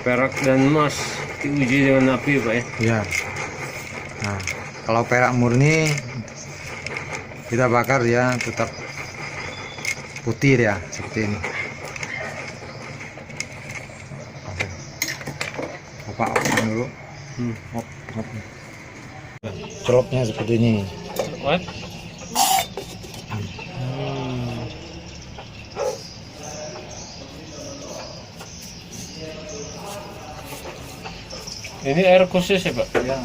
Perak dan emas diuji dengan api Pak ya. Ya. Nah, kalau perak murni kita bakar dia tetap putih ya seperti ini. Opak dulu. Op. Celupnya seperti ini. What? Ini air khusus ya Pak? Ya,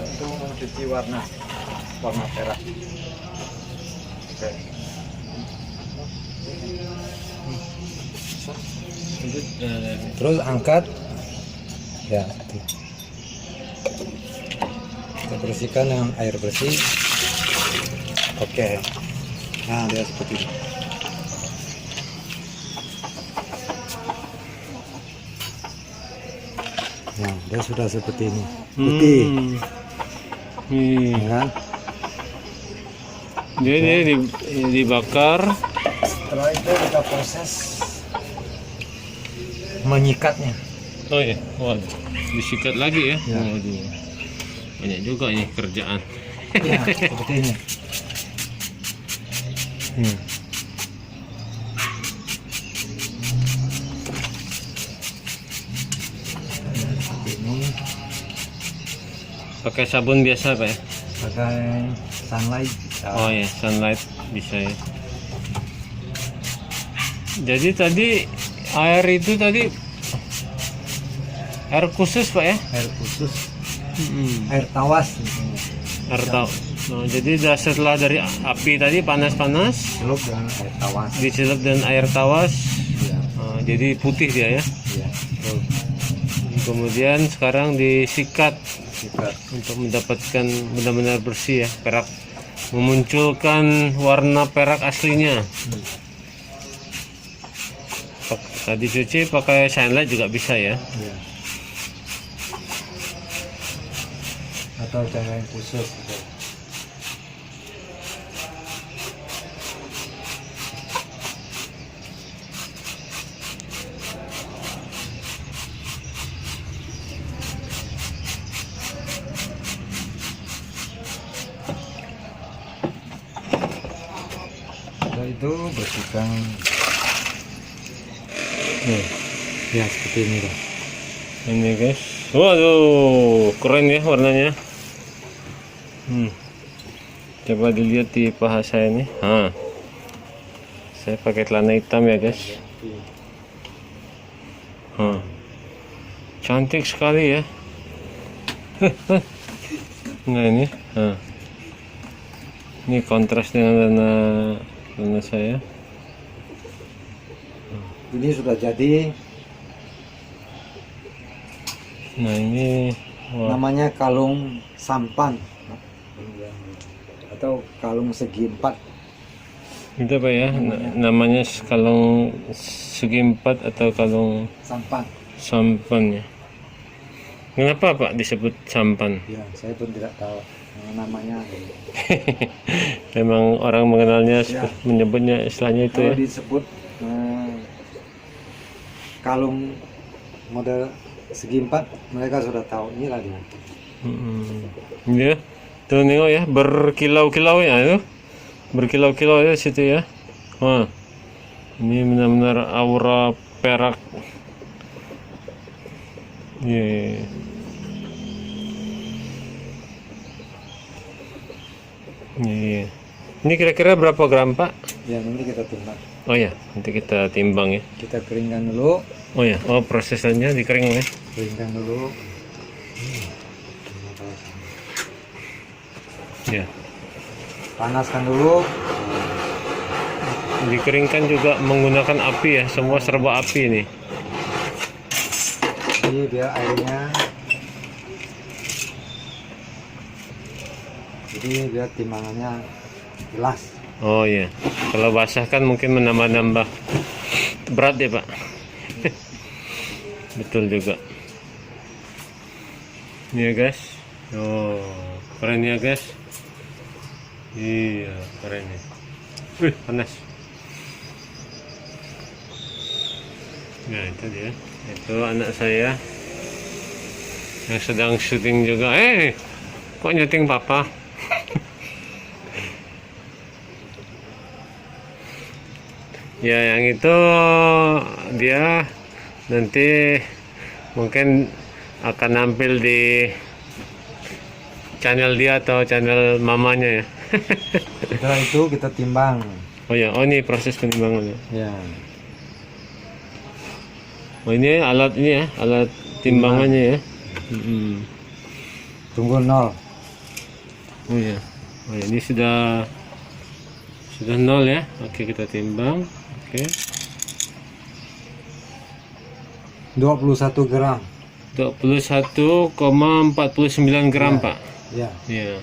untuk mencuci warna perak. Oke. Terus angkat. Ya, itu. Kita bersihkan dengan air bersih. Oke. Nah, dia seperti ini. Nah, dia sudah seperti ini. Putih. Ya kan? Dia dibakar. Setelah itu kita proses menyikatnya. Oh iya, waduh, disikat lagi ya. Ya. Waduh, banyak juga ini kerjaan. Ya, seperti ini. Seperti ini. Pakai sabun biasa Pak ya? Pakai sunlight. Oh ya, sunlight bisa ya. Jadi tadi air itu tadi air khusus Pak ya? Air khusus, air tawas. Air tawas. Oh, jadi setelah dari api tadi panas-panas, Celup dengan air tawas. dicelup dengan air tawas, Ya, jadi putih dia ya. ya. Kemudian sekarang disikat Sikat. untuk mendapatkan benar-benar bersih ya perak, memunculkan warna perak aslinya. Tadi cuci pakai sunlight juga bisa ya. Ya. Atau cahaya khusus. Setelah itu bersihkan. Ya, seperti ini dah. Ini guys, waduh keren ya warnanya. Coba dilihat di paha saya ini. Saya pakai celana hitam ya guys. Cantik sekali ya. Nah ini, ini kontras dengan warna saya. Ini sudah jadi. Nah ini, wah, Namanya kalung sampan atau kalung segi empat. itu apa ya? Namanya kalung segi empat atau kalung Sampan. sampan ya. Kenapa Pak disebut sampan? Ya, saya pun tidak tahu namanya. Memang orang mengenalnya Ya. menyebutnya istilahnya itu Kalau ya. disebut kalung model segi empat, mereka sudah tahu ini lagi. Ya, tuh nengok ya, berkilau-kilau ya itu, berkilau-kilau ya situ ya. Wah, ini benar-benar aura perak. Iya. Ini kira-kira berapa gram Pak? Ya nanti kita timbang. Oh ya, nanti kita timbang ya. Kita keringkan dulu. Oh ya, oh prosesnya dikering ya. Keringkan dulu. Ya. Panaskan dulu. Dikeringkan juga menggunakan api ya, semua serba api nih. Jadi biar airnya, jadi biar timbangannya jelas. Oh iya, kalau basah kan mungkin menambah-nambah berat ya Pak. Betul juga. Ini ya guys. Oh, keren ya guys. Iya, keren ya. Wih, panas. Nah itu dia. Itu anak saya yang sedang syuting juga. Kok nyeting papa? Ya yang itu dia nanti mungkin akan nampil di channel dia atau channel mamanya ya. Setelah itu kita timbang. Oh ya, oh ini proses penimbangannya. Ya. Oh ini alat ini ya, alat timbangannya ya. Tunggu 0. Oh ya, oh ya, ini sudah 0 ya. Oke kita timbang. Oke. 21 gram. 21,49 gram Pak. Ya. Ya.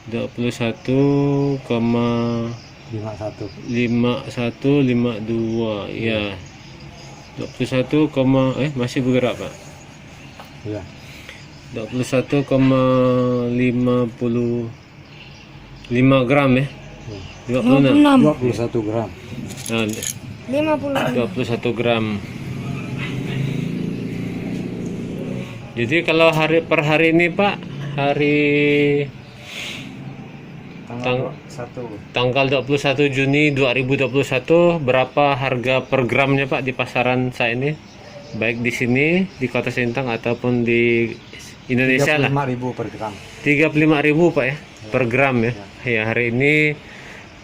21,5152 ya. 21, masih bergerak Pak. Ya. 21,55 gram ya. 26. 21 gram. Nah, 21 gram. Jadi kalau per hari ini Pak, tanggal 21 Juni 2021, berapa harga per gramnya Pak di pasaran saya ini? Baik di sini di Kota Sintang ataupun di Indonesia lah. 35.000 per gram. 35.000 Pak ya, per gram ya. Ya hari ini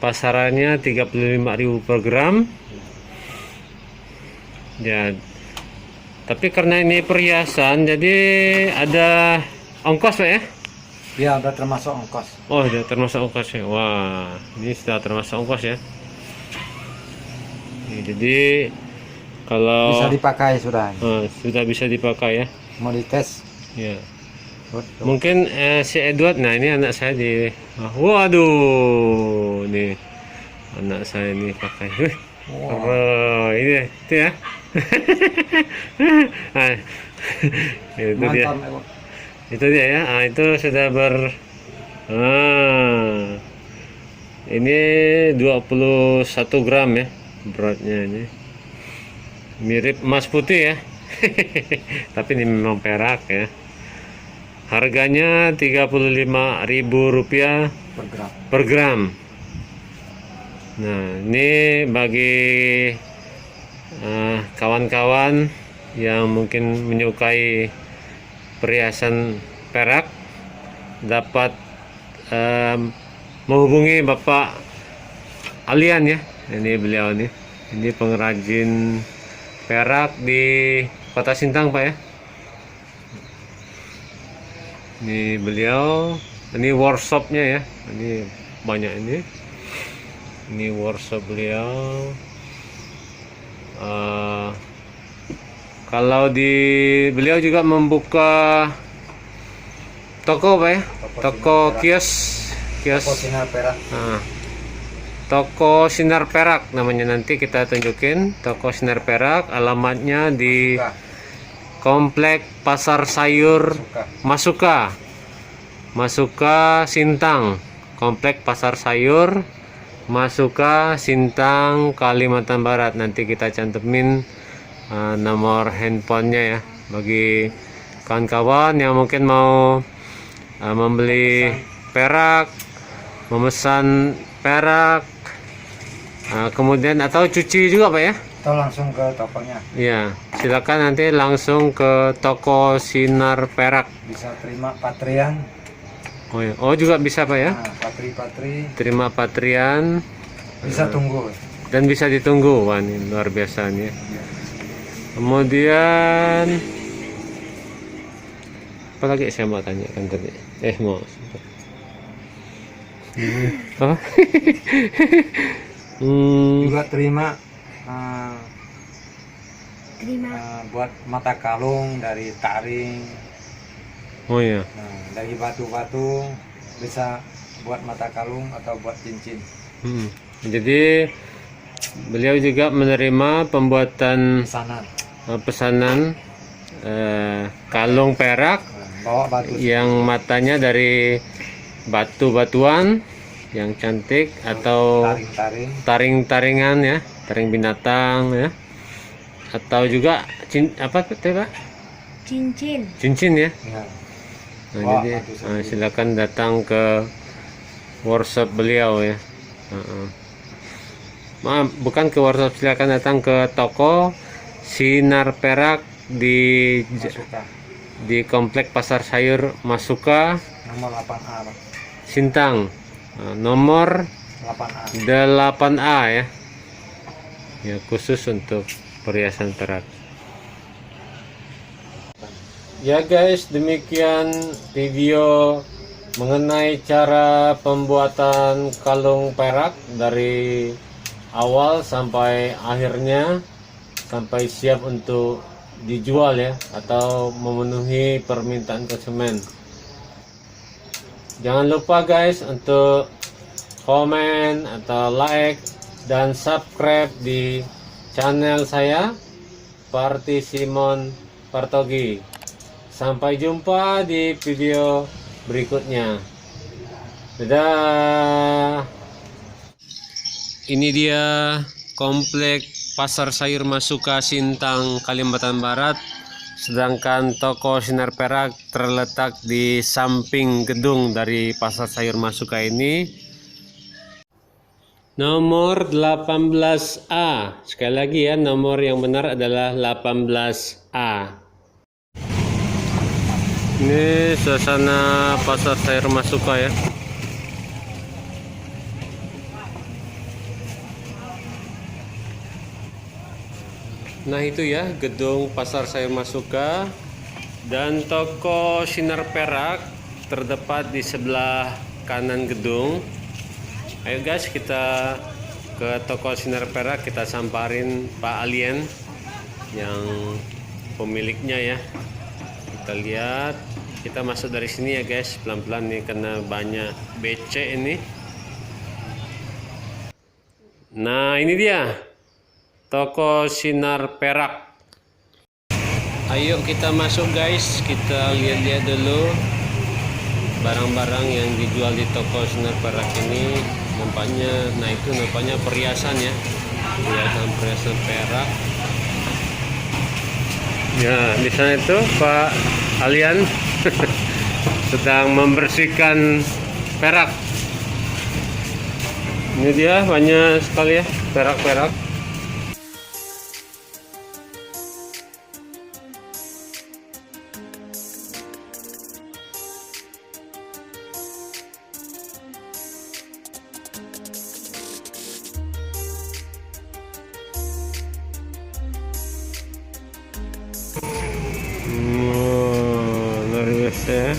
pasarannya 35.000 per gram. Ya. Tapi karena ini perhiasan, jadi ada ongkos Pak ya? Ya, udah termasuk ongkos. Oh, sudah termasuk ongkos ya. Wah, ini sudah termasuk ongkos ya. Ini, jadi kalau Bisa dipakai sudah. sudah bisa dipakai ya. Mau dites. Ya. Mungkin si Edward, nah ini anak saya waduh, nih anak saya ini pakai. Oh, ini itu ya. Nah, itu dia. Mantap. Itu dia ya. Itu sudah ini 21 gram ya beratnya ini. Mirip emas putih ya. Tapi ini memang perak ya. Harganya Rp35.000 per gram. Nah, ini bagi kawan-kawan yang mungkin menyukai perhiasan perak, dapat menghubungi Bapak Alian ya. Ini beliau nih. Ini pengrajin perak di Kota Sintang Pak ya. Ini beliau, ini workshopnya ya. Ini banyak ini. Ini workshop beliau. Kalau beliau juga membuka toko Pak ya. Toko kios. Toko sinar perak. Toko Sinar Perak namanya, nanti kita tunjukin. Toko Sinar Perak, alamatnya di Komplek Pasar Sayur Masuka Sintang. Komplek Pasar Sayur Masuka Sintang, Kalimantan Barat. Nanti kita cantumin nomor handphonenya ya, bagi kawan-kawan yang mungkin mau membeli perak, memesan perak, kemudian atau cuci juga Pak ya. Atau langsung ke tokonya. Iya, silakan nanti langsung ke toko Sinar Perak. Bisa terima patrian Oh ya. Oh juga bisa Pak ya? Nah, patri-patri Terima patrian bisa tunggu. dan bisa ditunggu. Wah ini luar biasa nih. Ya. Kemudian apa lagi saya mau tanyakan tadi? Mau. Apa? Juga terima Terima. buat mata kalung dari taring. Oh ya. Nah, dari batu-batu bisa buat mata kalung atau buat cincin. Jadi beliau juga menerima pembuatan Pesanan. pesanan kalung perak Nah, bawa batu. yang matanya dari batu-batuan yang cantik atau Taring-taring. taring-taringan ya, taring binatang ya, atau juga apa tuh Pak? Cincin. Cincin ya. Ya. Nah, Wah, jadi bagus sekali. silakan datang ke workshop beliau ya. Maaf, bukan ke workshop, silakan datang ke toko Sinar Perak Masuka. di Komplek Pasar Sayur Masuka Nomor 8A. Pak. Sintang. Nomor 8A. 8A ya. Ya khusus untuk perhiasan perak. Ya guys, demikian video mengenai cara pembuatan kalung perak dari awal sampai akhirnya, sampai siap untuk dijual ya, atau memenuhi permintaan konsumen. Jangan lupa guys untuk komen atau like dan subscribe di channel saya, Parti Simon Partogi. Sampai jumpa di video berikutnya. Dadah. Ini dia Komplek Pasar Sayur Masuka Sintang, Kalimantan Barat. Sedangkan toko Sinar Perak terletak di samping gedung dari Pasar Sayur Masuka ini. Nomor 18A. Sekali lagi ya, nomor yang benar adalah 18A. Ini suasana Pasar Sayur Masuka ya. Nah itu ya gedung Pasar Sayur Masuka, dan toko Sinar Perak terdapat di sebelah kanan gedung. Ayo guys, kita ke toko Sinar Perak, kita samperin Pak Alien yang pemiliknya ya. Kita lihat, kita masuk dari sini ya guys, pelan-pelan nih karena banyak becek ini. Nah ini dia toko Sinar Perak. Ayo kita masuk guys, kita lihat-lihat dulu barang-barang yang dijual di toko Sinar Perak ini. Nampaknya, nah itu nampaknya perhiasan ya, perhiasan perak. Ya, di sana itu Pak Alian sedang membersihkan perak. Ini dia banyak sekali ya perak-perak. Luar biasa ya.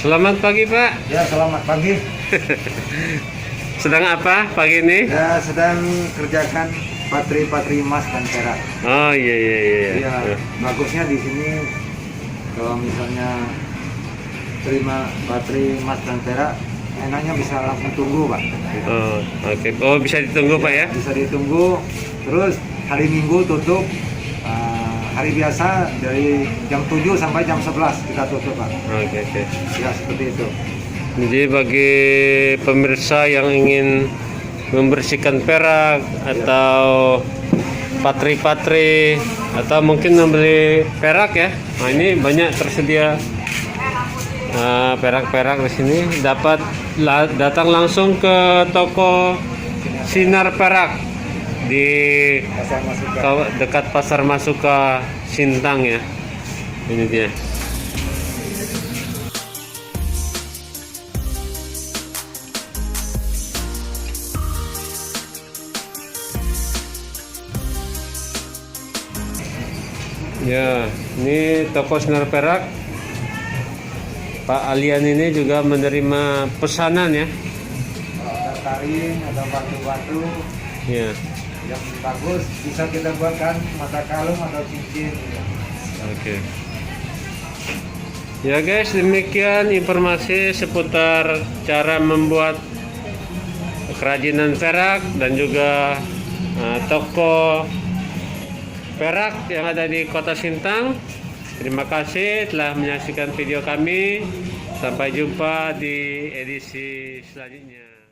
Selamat pagi Pak. Ya, selamat pagi. Sedang apa pagi ini? Ya, sedang kerjakan patri-patri emas dan perak. Oh iya iya iya. Ya, bagusnya di sini kalau misalnya terima patri emas dan perak, enaknya bisa langsung tunggu, Pak. Oh, oke. Oh, bisa ditunggu Pak ya? Bisa ditunggu. Terus hari Minggu tutup. Hari biasa dari jam 7 sampai jam 11 kita tutup, Pak. Oke oke. Ya, seperti itu. Jadi bagi pemirsa yang ingin membersihkan perak atau patri-patri atau mungkin membeli perak ya. Nah ini banyak tersedia perak-perak di sini. Dapat datang langsung ke toko Sinar Perak di dekat Pasar Masuka Sintang ya. Ini dia. Ya, ini toko Sinar Perak. Pak Alian ini juga menerima pesanan ya. Ada taring, ada batu-batu Ya, yang bagus, bisa kita buatkan mata kalung atau cincin. oke. Ya guys, demikian informasi seputar cara membuat kerajinan perak dan juga toko perak yang ada di Kota Sintang. Terima kasih telah menyaksikan video kami. Sampai jumpa di edisi selanjutnya.